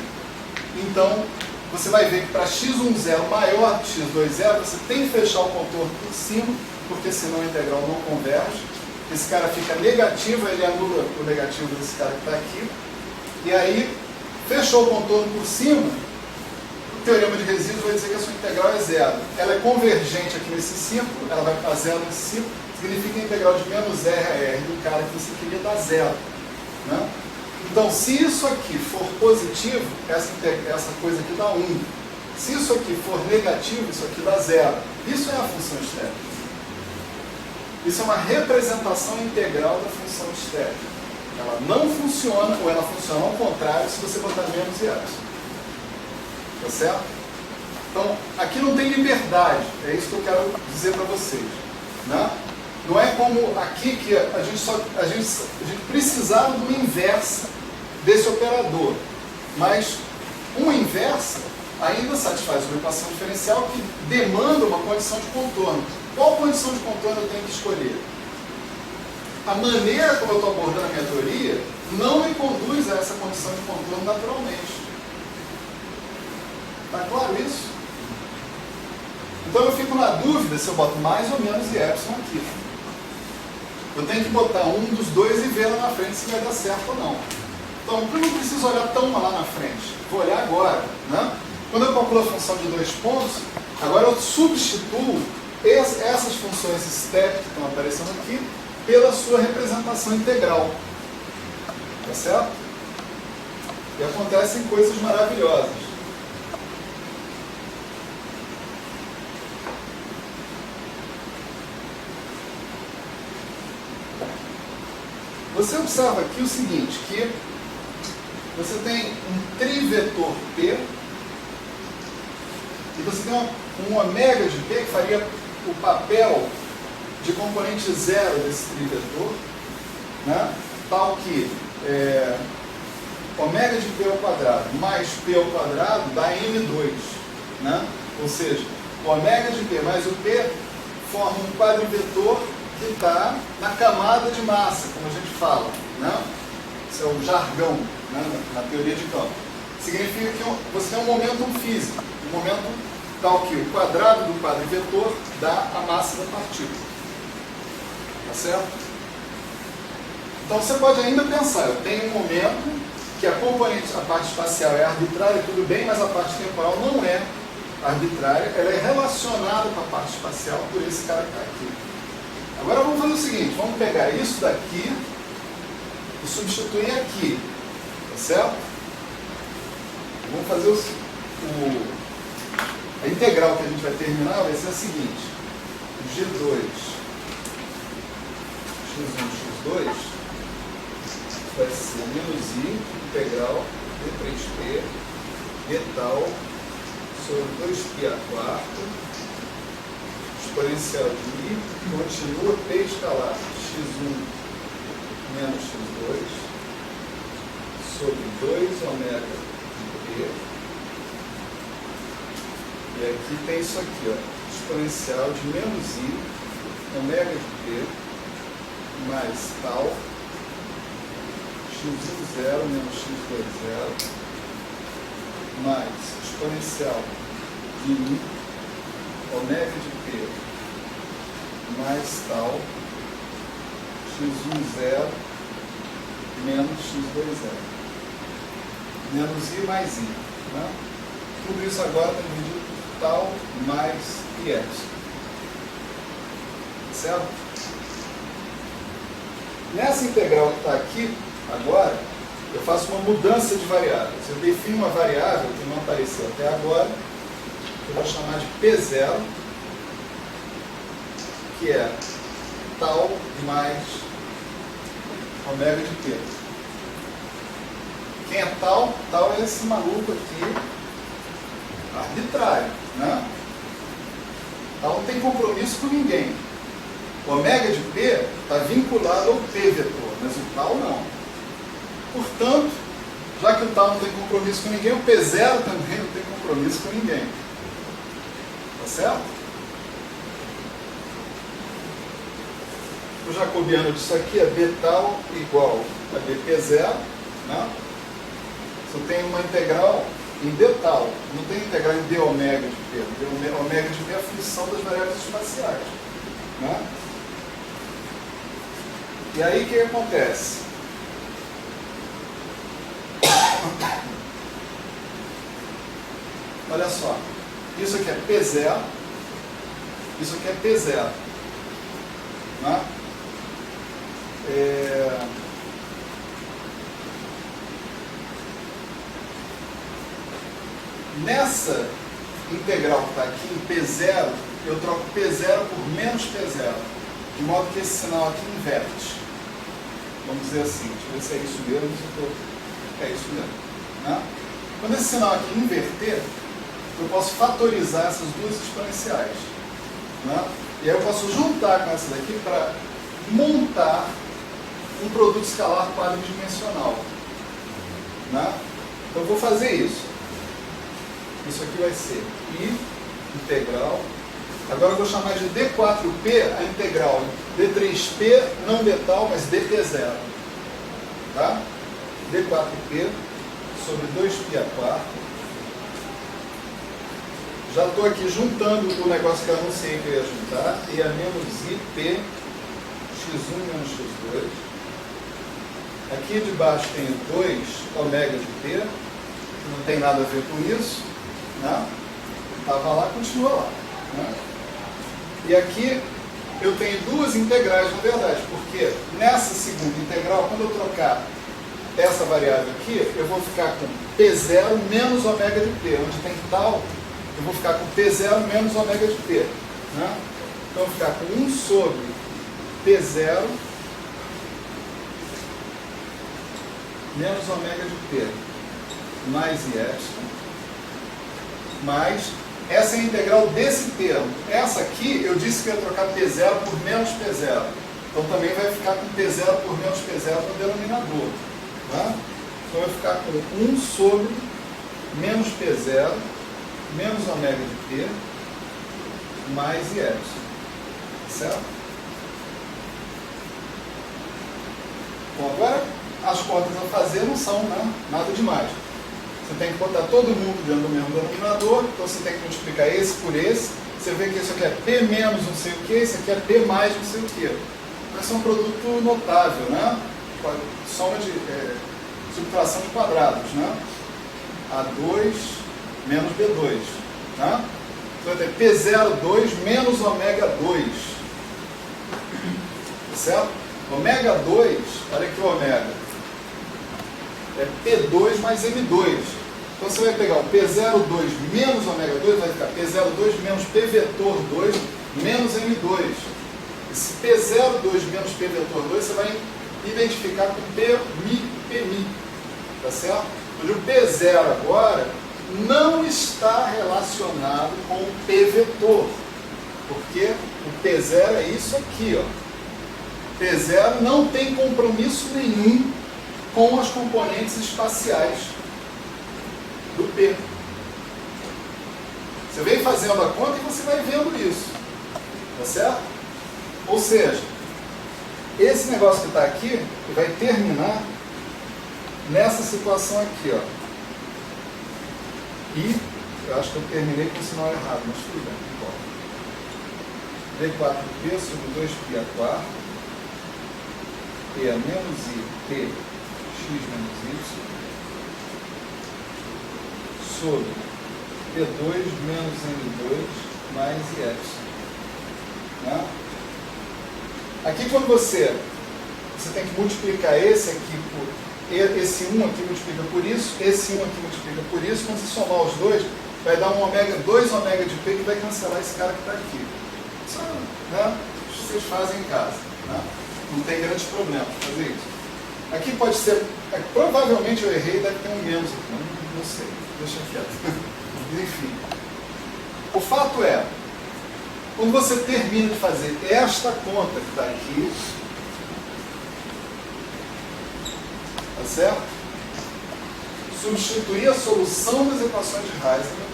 então você vai ver que para x1 zero maior que x2 zero, você tem que fechar o contorno por cima, porque senão a integral não converge. Esse cara fica negativo, ele anula o negativo desse cara que está aqui. E aí, fechou o contorno por cima, teorema de resíduos vai dizer que a sua integral é zero. Ela é convergente aqui nesse círculo, ela vai para zero nesse círculo, significa que a integral de menos R a R do cara que você queria dá zero. Né? Então, se isso aqui for positivo, essa coisa aqui dá 1. Se isso aqui for negativo, isso aqui dá zero. Isso é a função estética. Isso é uma representação integral da função estética. Ela não funciona, ou ela funciona ao contrário, se você botar menos e epsilon. Tá certo? Então, aqui não tem liberdade. É isso que eu quero dizer para vocês. Né? Não é como aqui que a gente precisava de uma inversa desse operador. Mas uma inversa ainda satisfaz uma equação diferencial que demanda uma condição de contorno. Qual condição de contorno eu tenho que escolher? A maneira como eu estou abordando a minha teoria não me conduz a essa condição de contorno naturalmente. Está claro isso? Então eu fico na dúvida se eu boto mais ou menos e epsilon aqui. Eu tenho que botar um dos dois e ver lá na frente se vai dar certo ou não. Então eu não preciso olhar tão lá na frente. Vou olhar agora. Né? Quando eu calculo a função de 2 pontos, agora eu substituo essas funções step que estão aparecendo aqui pela sua representação integral. Tá certo? E acontecem coisas maravilhosas. Você observa aqui o seguinte, que você tem um trivetor P e você tem um ômega de P que faria o papel de componente zero desse trivetor, né? Tal que ômega de P ao quadrado mais P ao quadrado dá M2. Né? Ou seja, o ômega de P mais o P forma um quadrivetor que está na camada de massa, como a gente fala. Né? Isso é o jargão, né? Na teoria de campo. Significa que você tem um momento físico, um momento tal que o quadrado do quadrivetor dá a massa da partícula. Tá certo? Então você pode ainda pensar, eu tenho um momento que a parte espacial é arbitrária, tudo bem, mas a parte temporal não é arbitrária, ela é relacionada com a parte espacial por esse cara que está aqui. Agora vamos fazer o seguinte, vamos pegar isso daqui e substituir aqui, tá certo? Vamos fazer a integral que a gente vai terminar vai ser a seguinte, G2, X1, X2 vai ser menos I integral de 3P de tal sobre 2π a quarta exponencial de I continua P escalar x1 menos x2 sobre 2 ômega de P. E aqui tem isso aqui, ó, exponencial de menos I ômega de P mais tal x1 zero menos x2 zero mais exponencial de I ômega de P mais tal x1 zero menos x2 zero menos I mais I. Né? Tudo isso agora está dividido por tal mais I epsilon. Certo? Nessa integral que está aqui, agora, eu faço uma mudança de variáveis. Eu defino uma variável que não apareceu até agora, que eu vou chamar de P0, que é tal mais ômega de P. Quem é tal? Tal é esse maluco aqui, arbitrário. Né? Tal não tem compromisso com ninguém. O ômega de P está vinculado ao P vetor, mas o tal não. Portanto, já que o tal não tem compromisso com ninguém, o P0 também não tem compromisso com ninguém. Tá certo? O jacobiano disso aqui é B tal igual a BP0. Né? Se eu tenho uma integral em D tal, não tem integral em D ômega de P. D ômega de P é a função das variáveis espaciais. Né? E aí o que acontece? olha só, isso aqui é P0, isso aqui é P0. Né? Nessa integral que está aqui, em P0, eu troco P0 por menos P0, de modo que esse sinal aqui inverte. Vamos dizer assim, deixa eu ver se é isso mesmo, é isso mesmo. Né? Quando esse sinal aqui inverter, eu posso fatorizar essas duas exponenciais. Né? E aí eu posso juntar com essa daqui para montar um produto escalar quadridimensional. Né? Então eu vou fazer isso. Isso aqui vai ser I integral. Agora eu vou chamar de D4P a integral D3P, não D tal, mas DP0. Tá? D4P sobre 2π². Já estou aqui juntando o negócio que eu anunciei que eu ia juntar. E a menos IP x1 menos x2. Aqui de baixo tem 2 ômega de P. Não tem nada a ver com isso. Né? Estava lá, continua lá. Né? E aqui eu tenho duas integrais, na verdade, porque nessa segunda integral, quando eu trocar essa variável aqui, eu vou ficar com P0 menos ômega de P. Onde tem tal, eu vou ficar com P0 menos ômega de P. Né? Então eu vou ficar com 1 sobre P0 menos ômega de P mais I mais essa é a integral desse termo. Essa aqui eu disse que ia trocar P0 por menos P0. Então também vai ficar com P0 por menos P0 no denominador. Né? Então vai ficar com 1 sobre menos P0 menos ômega de P mais I. Certo? Bom, agora as contas a fazer não são, né, nada demais. Você tem que botar todo mundo dentro do mesmo denominador, então você tem que multiplicar esse por esse. Você vê que isso aqui é P menos não sei o que, isso aqui é P mais não sei o que. Então esse é um produto notável, né? Soma de subtração de quadrados, né? A2 menos B2. Né? Então vai ter P02 menos ômega 2. Certo? Ômega 2, olha aqui o ômega. É P2 mais M2. Então você vai pegar o P02 menos ômega 2, vai ficar P02 menos P vetor 2 menos M2. Esse P02 menos P vetor 2 você vai identificar com Pmi. Tá certo? Onde o P0 agora não está relacionado com o P vetor. Porque o P0 é isso aqui, ó. P0 não tem compromisso nenhum com as componentes espaciais do P. Você vem fazendo a conta e você vai vendo isso. Tá certo? Ou seja, esse negócio que está aqui vai terminar nessa situação aqui, ó. E eu acho que eu terminei com o sinal errado, mas tudo bem. D4P sobre 2π². P a menos I, P x menos y, sobre P2 menos M2 mais I. Né? Aqui quando você tem que multiplicar esse aqui por esse 1 aqui multiplica por isso, esse 1 aqui multiplica por isso, quando você somar os dois, vai dar 2 ômega de P que vai cancelar esse cara que está aqui. Isso, né? Vocês fazem em casa. Né? Não tem grandes problemas fazer isso. Aqui pode ser, provavelmente eu errei, deve ter um menos aqui, não sei, deixa quieto. Enfim, o fato é, quando você termina de fazer esta conta que está aqui, tá certo? Substituir a solução das equações de Heisenberg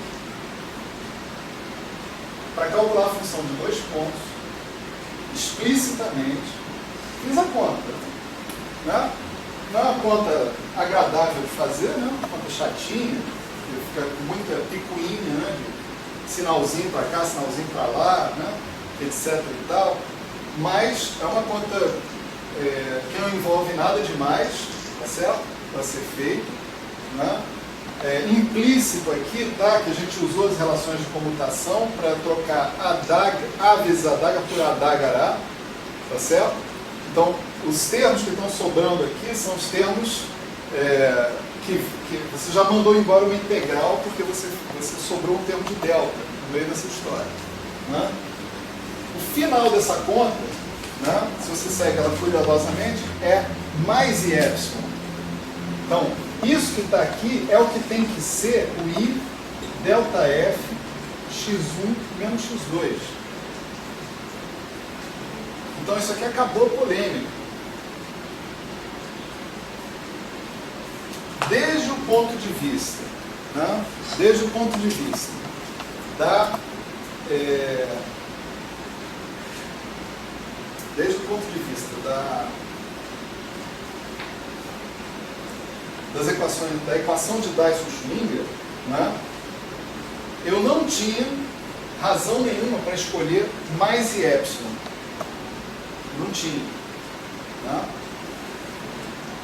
para calcular a função de 2 pontos, explicitamente, fiz a conta. Né? Não é uma conta agradável de fazer, né? Uma conta chatinha, que fica com muita picuinha, né? De sinalzinho para cá, sinalzinho para lá, né? Etc. e tal. Mas é uma conta que não envolve nada demais, tá certo? Para ser feito. Né? implícito aqui, tá? Que a gente usou as relações de comutação para trocar A vezes adaga por adagará, tá certo? Então, os termos que estão sobrando aqui são os termos que você já mandou embora uma integral porque você sobrou um termo de delta no meio dessa história, né? O final dessa conta, né, se você segue ela cuidadosamente, é mais I epsilon. Então, isso que está aqui é o que tem que ser o I delta F x1 menos x2. Então, isso aqui acabou a polêmica. Desde o ponto de vista, né, desde o ponto de vista da... desde o ponto de vista das equações, da equação de Dyson-Schwinger, né, eu não tinha razão nenhuma para escolher mais I epsilon. Não tinha. Né?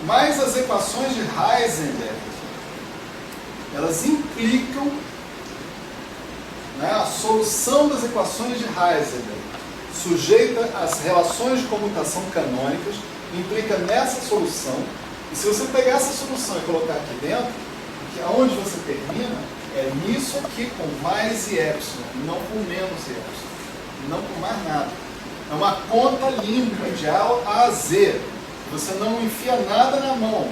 Mas as equações de Heisenberg, elas implicam, né, a solução das equações de Heisenberg, sujeita às relações de comutação canônicas, implica nessa solução. E se você pegar essa solução e colocar aqui dentro, que aonde você termina é nisso aqui, com mais I epsilon, não com menos I epsilon, não com mais nada. É uma conta limpa de A a Z. Você não enfia nada na mão.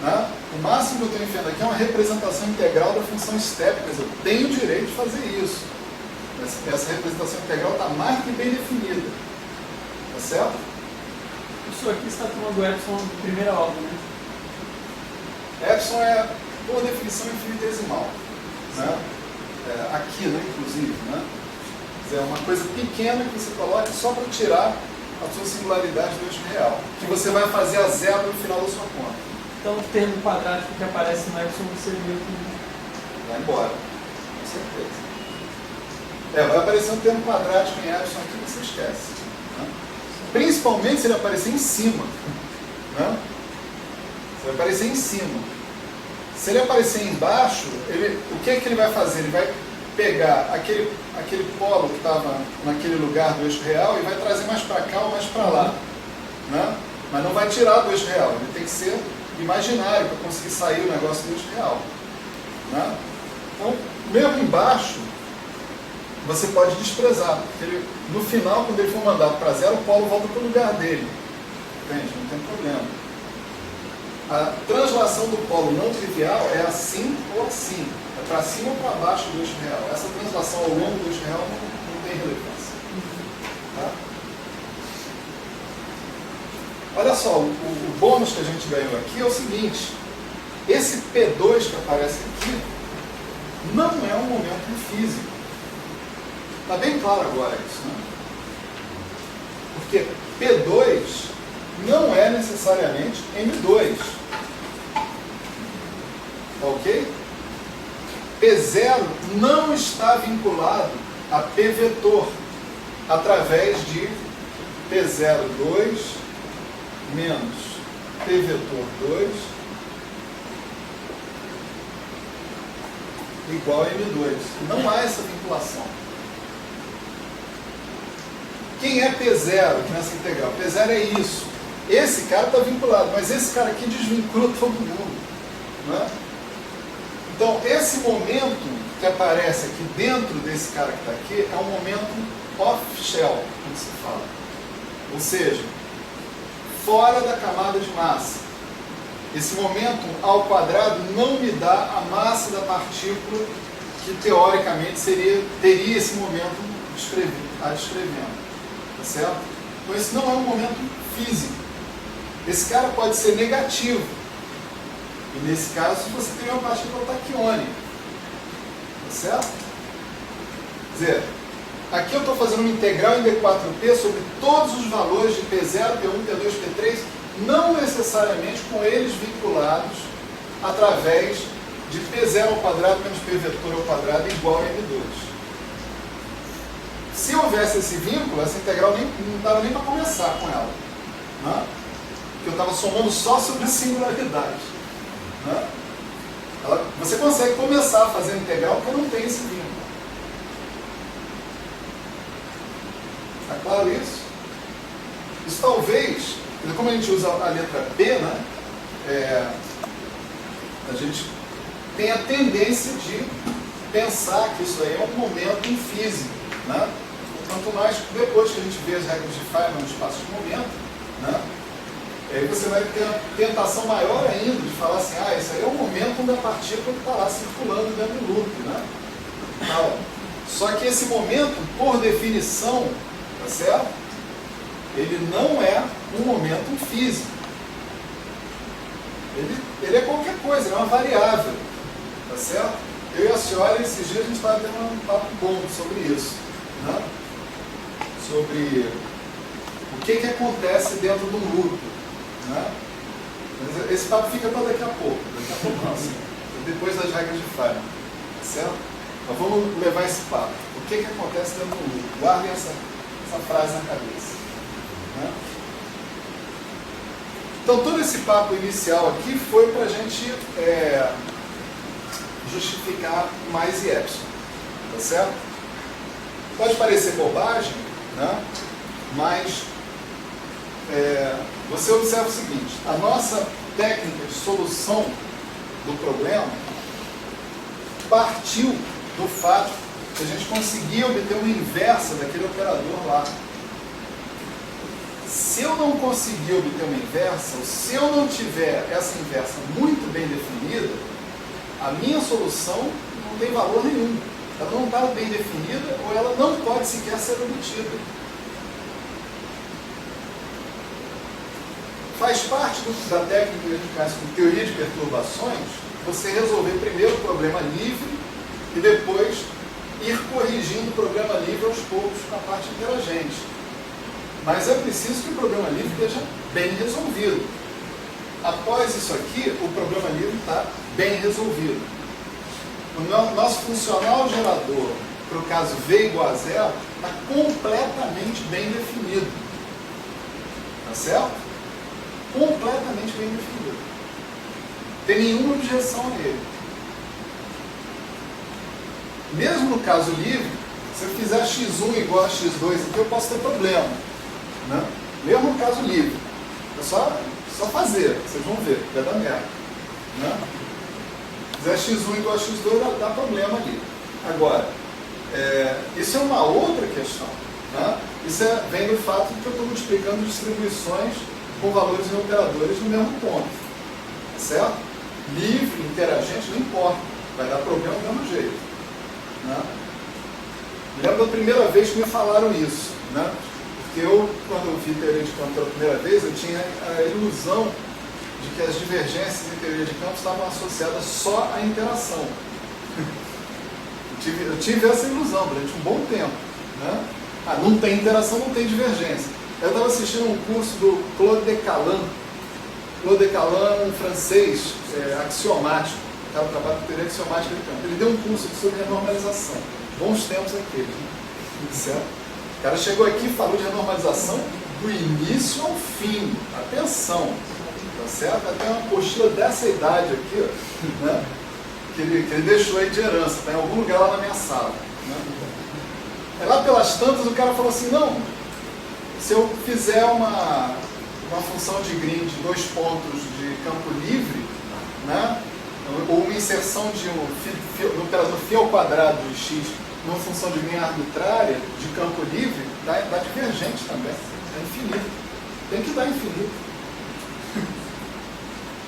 Né? O máximo que eu estou enfiando aqui é uma representação integral da função step, mas eu tenho o direito de fazer isso. Essa representação integral está mais que bem definida. Tá certo? Isso aqui está tomando o epsilon de primeira ordem, né? Epsilon é, por definição, infinitesimal. Né? Aqui, né, inclusive. Né? É uma coisa pequena que você coloca só para tirar a sua singularidade do eixo real, que você vai fazer a zero no final da sua conta. Então o termo quadrático que aparece no epsilon você viu que... Vai embora, com certeza. Vai aparecer um termo quadrático em epsilon aqui que você esquece. Né? Principalmente se ele aparecer em cima. Né? Se ele aparecer em cima. Se ele aparecer embaixo, o que ele vai fazer? Ele vai pegar aquele polo que estava naquele lugar do eixo real e vai trazer mais para cá ou mais para lá. Né? Mas não vai tirar do eixo real, ele tem que ser imaginário para conseguir sair o negócio do eixo real. Né? Então, mesmo embaixo, você pode desprezar, porque no final, quando ele for mandado para zero, o polo volta para o lugar dele. Entende? Não tem problema. A translação do polo não trivial é assim ou assim. É para cima ou para baixo do eixo real. Essa translação ao longo do eixo real não tem relevância. Tá? Olha só, o bônus que a gente ganhou aqui é o seguinte. Esse P2 que aparece aqui não é um momento físico. Está bem claro agora isso, né? Porque P2 não é necessariamente M2. Ok? P0 não está vinculado a P vetor através de P02 menos P vetor 2 igual a M2. Não há essa vinculação. Quem é P0 nessa integral? P0 é isso. Esse cara está vinculado, mas esse cara aqui desvincula todo mundo. Né? Então, esse momento que aparece aqui dentro desse cara que está aqui é um momento off-shell, como se fala. Ou seja, fora da camada de massa. Esse momento ao quadrado não me dá a massa da partícula que teoricamente teria esse momento descrevendo. Tá certo? Então esse não é um momento físico. Esse cara pode ser negativo. E nesse caso você tem uma partícula taquiônica. Tá certo? Quer dizer, aqui eu estou fazendo uma integral em D4P sobre todos os valores de P0, P1, P2, P3, não necessariamente com eles vinculados através de P0 ao quadrado menos P vetor ao quadrado igual a M2. Se houvesse esse vínculo, essa integral não dava nem para começar com ela. Né? Porque eu estava somando só sobre singularidade. Né? Ela Você consegue começar a fazer a integral porque não tem esse vínculo. Está claro isso? Isso talvez, como a gente usa a letra B, né? A gente tem a tendência de pensar que isso aí é um momento em físico, né? Quanto mais depois que a gente vê as regras de Feynman no espaço de momento, né? Aí você vai ter uma tentação maior ainda de falar assim, isso aí é o momento onde a partícula está lá circulando dentro do loop, né? Não. Só que esse momento, por definição, tá certo? Ele não é um momento físico. Ele é qualquer coisa, ele é uma variável, tá certo? Eu e a senhora, esses dias, a gente estava tendo um papo bom sobre isso, né? Sobre o que acontece dentro do loop, né? Mas esse papo fica para daqui a pouco não, assim, depois das regras de Feynman, tá certo? Nós vamos levar esse papo. O que acontece dentro do loop? Guardem essa frase na cabeça, né? Então, todo esse papo inicial aqui foi para a gente justificar mais e epsilon, tá certo? Pode parecer bobagem, né? Mas você observa o seguinte, a nossa técnica de solução do problema partiu do fato que a gente conseguia obter uma inversa daquele operador lá. Se eu não conseguir obter uma inversa, ou se eu não tiver essa inversa muito bem definida, a minha solução não tem valor nenhum. Ela não está bem definida ou ela não pode sequer ser obtida. Faz parte da técnica que a gente conhece como teoria de perturbações, você resolver primeiro o problema livre e depois ir corrigindo o problema livre aos poucos na parte interagente. Mas é preciso que o problema livre esteja bem resolvido. Após isso aqui, o problema livre está bem resolvido. O nosso funcional gerador, para o caso V igual a zero, está completamente bem definido. Tá certo? Completamente bem definido. Não tem nenhuma objeção a ele. Mesmo no caso livre, se eu fizer x1 igual a x2 aqui, eu posso ter problema. Né? Mesmo no caso livre. É só fazer, vocês vão ver, vai dar merda. Né? Se fizer x1 igual a x2, dá problema ali. Agora, isso é uma outra questão. Né? Isso vem do fato de que eu estou multiplicando distribuições com valores e operadores no mesmo ponto. Certo? Livre, interagente, não importa. Vai dar problema do mesmo jeito. Né? Me lembro da primeira vez que me falaram isso. Né? Porque quando eu vi teoria de campo pela primeira vez, eu tinha a ilusão de que as divergências em teoria de campo estavam associadas só à interação. Eu tive essa ilusão durante um bom tempo. Né? Não tem interação, não tem divergência. Eu estava assistindo um curso do Claude Decalan. Claude Decalan, um francês, axiomático. Estava trabalhando com teoria axiomática de campo. Ele deu um curso sobre renormalização. Bons tempos aqueles, né? Certo? O cara chegou aqui e falou de renormalização do início ao fim. Atenção, tá certo? Até uma apostila dessa idade aqui, ó, né? que ele deixou aí de herança, está em algum lugar lá na minha sala. Né? Lá pelas tantas o cara falou assim, não, se eu fizer uma função de Green de 2 pontos de campo livre, né? Ou uma inserção de um operador φ ao quadrado de x numa função de Green arbitrária de campo livre, dá divergente também. É infinito. Tem que dar infinito.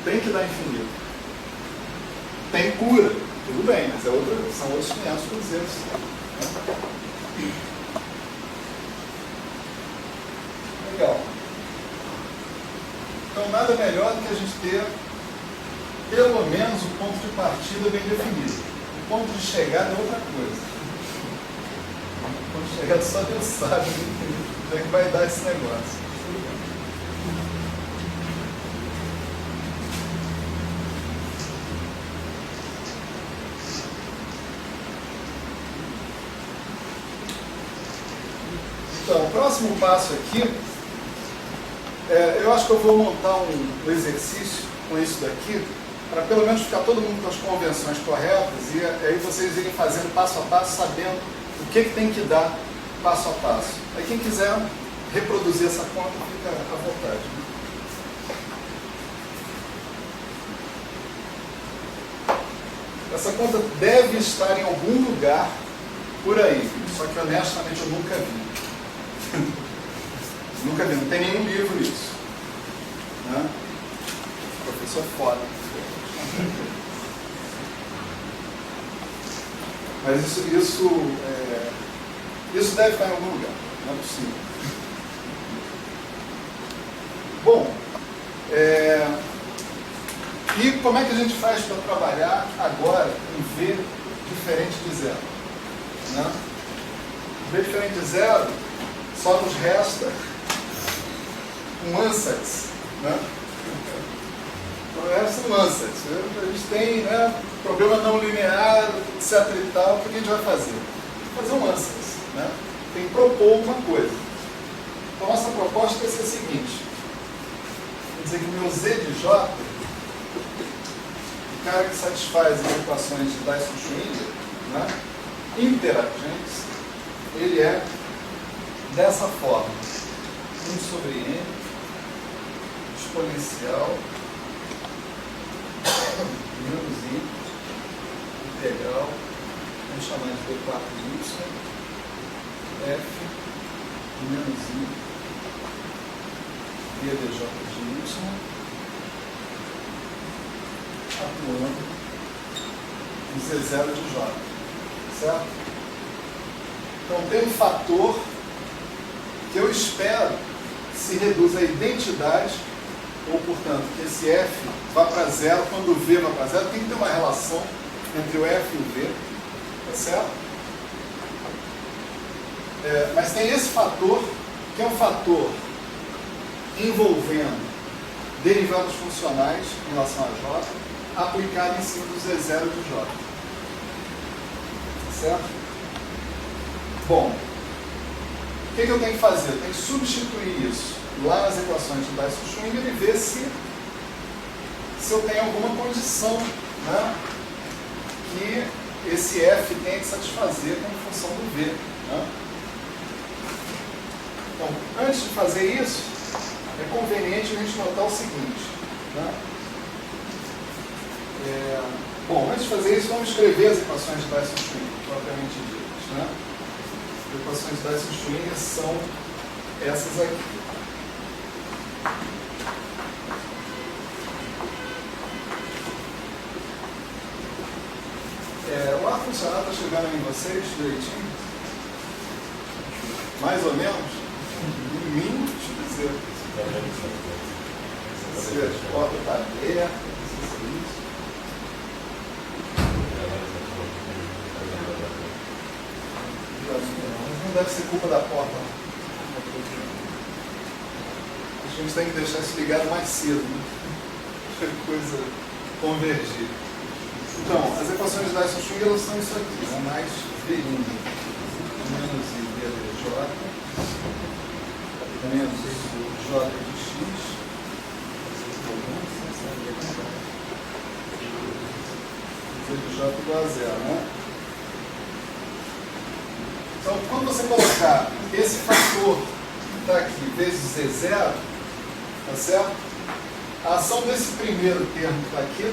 Tem que dar infinito. Tem cura. Tudo bem, mas são outros 500 cruzeiros. Legal. Então, nada melhor do que a gente ter pelo menos o ponto de partida bem definido. O ponto de chegada é outra coisa. O ponto de chegada só Deus sabe como é que vai dar esse negócio. Então, o próximo passo aqui, eu acho que eu vou montar um exercício com isso daqui, para pelo menos ficar todo mundo com as convenções corretas e aí vocês irem fazendo passo a passo, sabendo o que tem que dar passo a passo. Aí quem quiser reproduzir essa conta, fica à vontade. Essa conta deve estar em algum lugar por aí, só que honestamente eu nunca vi. Nunca vi, não tem nenhum livro isso. Né? Professor foda. Mas isso deve estar em algum lugar, não é possível. Bom, e como é que a gente faz para trabalhar agora em V diferente de zero? Né? V diferente de zero só nos resta um ansatz. Né? Resta um ansatz. A gente tem, né, problema não linear, etc. e tal. O que a gente vai fazer? Fazer um ansatz. Né? Tem que propor uma coisa. Então, nossa proposta vai ser a seguinte. Quer dizer que o meu Z de J, o cara que satisfaz as equações de Dyson-Schwinger, né, interagentes, ele é dessa forma. 1 sobre N, exponencial, menos I, integral, vamos chamar de D4 de Y, F, menos I, dj de Y, atuando em Z0 de J, certo? Então tem um fator que eu espero que se reduza a identidade, ou portanto que esse F vá para zero, quando o V vai para zero, tem que ter uma relação entre o F e o V, tá certo? Mas tem esse fator, que é um fator envolvendo derivados funcionais em relação a J, aplicado em cima do Z0 de J. Certo? Bom, o que eu tenho que fazer? Eu tenho que substituir isso lá nas equações de Dyson-Schwinger e ver se eu tenho alguma condição, né, que esse F tem que satisfazer como função do V. Né? Então, antes de fazer isso, é conveniente a gente notar o seguinte. Né? Bom, antes de fazer isso, vamos escrever as equações de Dyson-Schwinger, propriamente ditas. Né? As equações de Dyson-Schwinger são essas aqui. O ar funcional está chegando em vocês direitinho? Mais ou menos? Em mim, deixa eu dizer. Se a porta está aberta, não deve ser culpa da porta. A gente tem que deixar isso ligado mais cedo, né? Coisa convergir. Então, as equações de Dyson-Schwinger são isso aqui, né? Mais V1 menos I dj menos J de x dj igual a zero, né? Então, quando você colocar esse fator que está aqui vezes Z0, tá certo? A ação desse primeiro termo que está aqui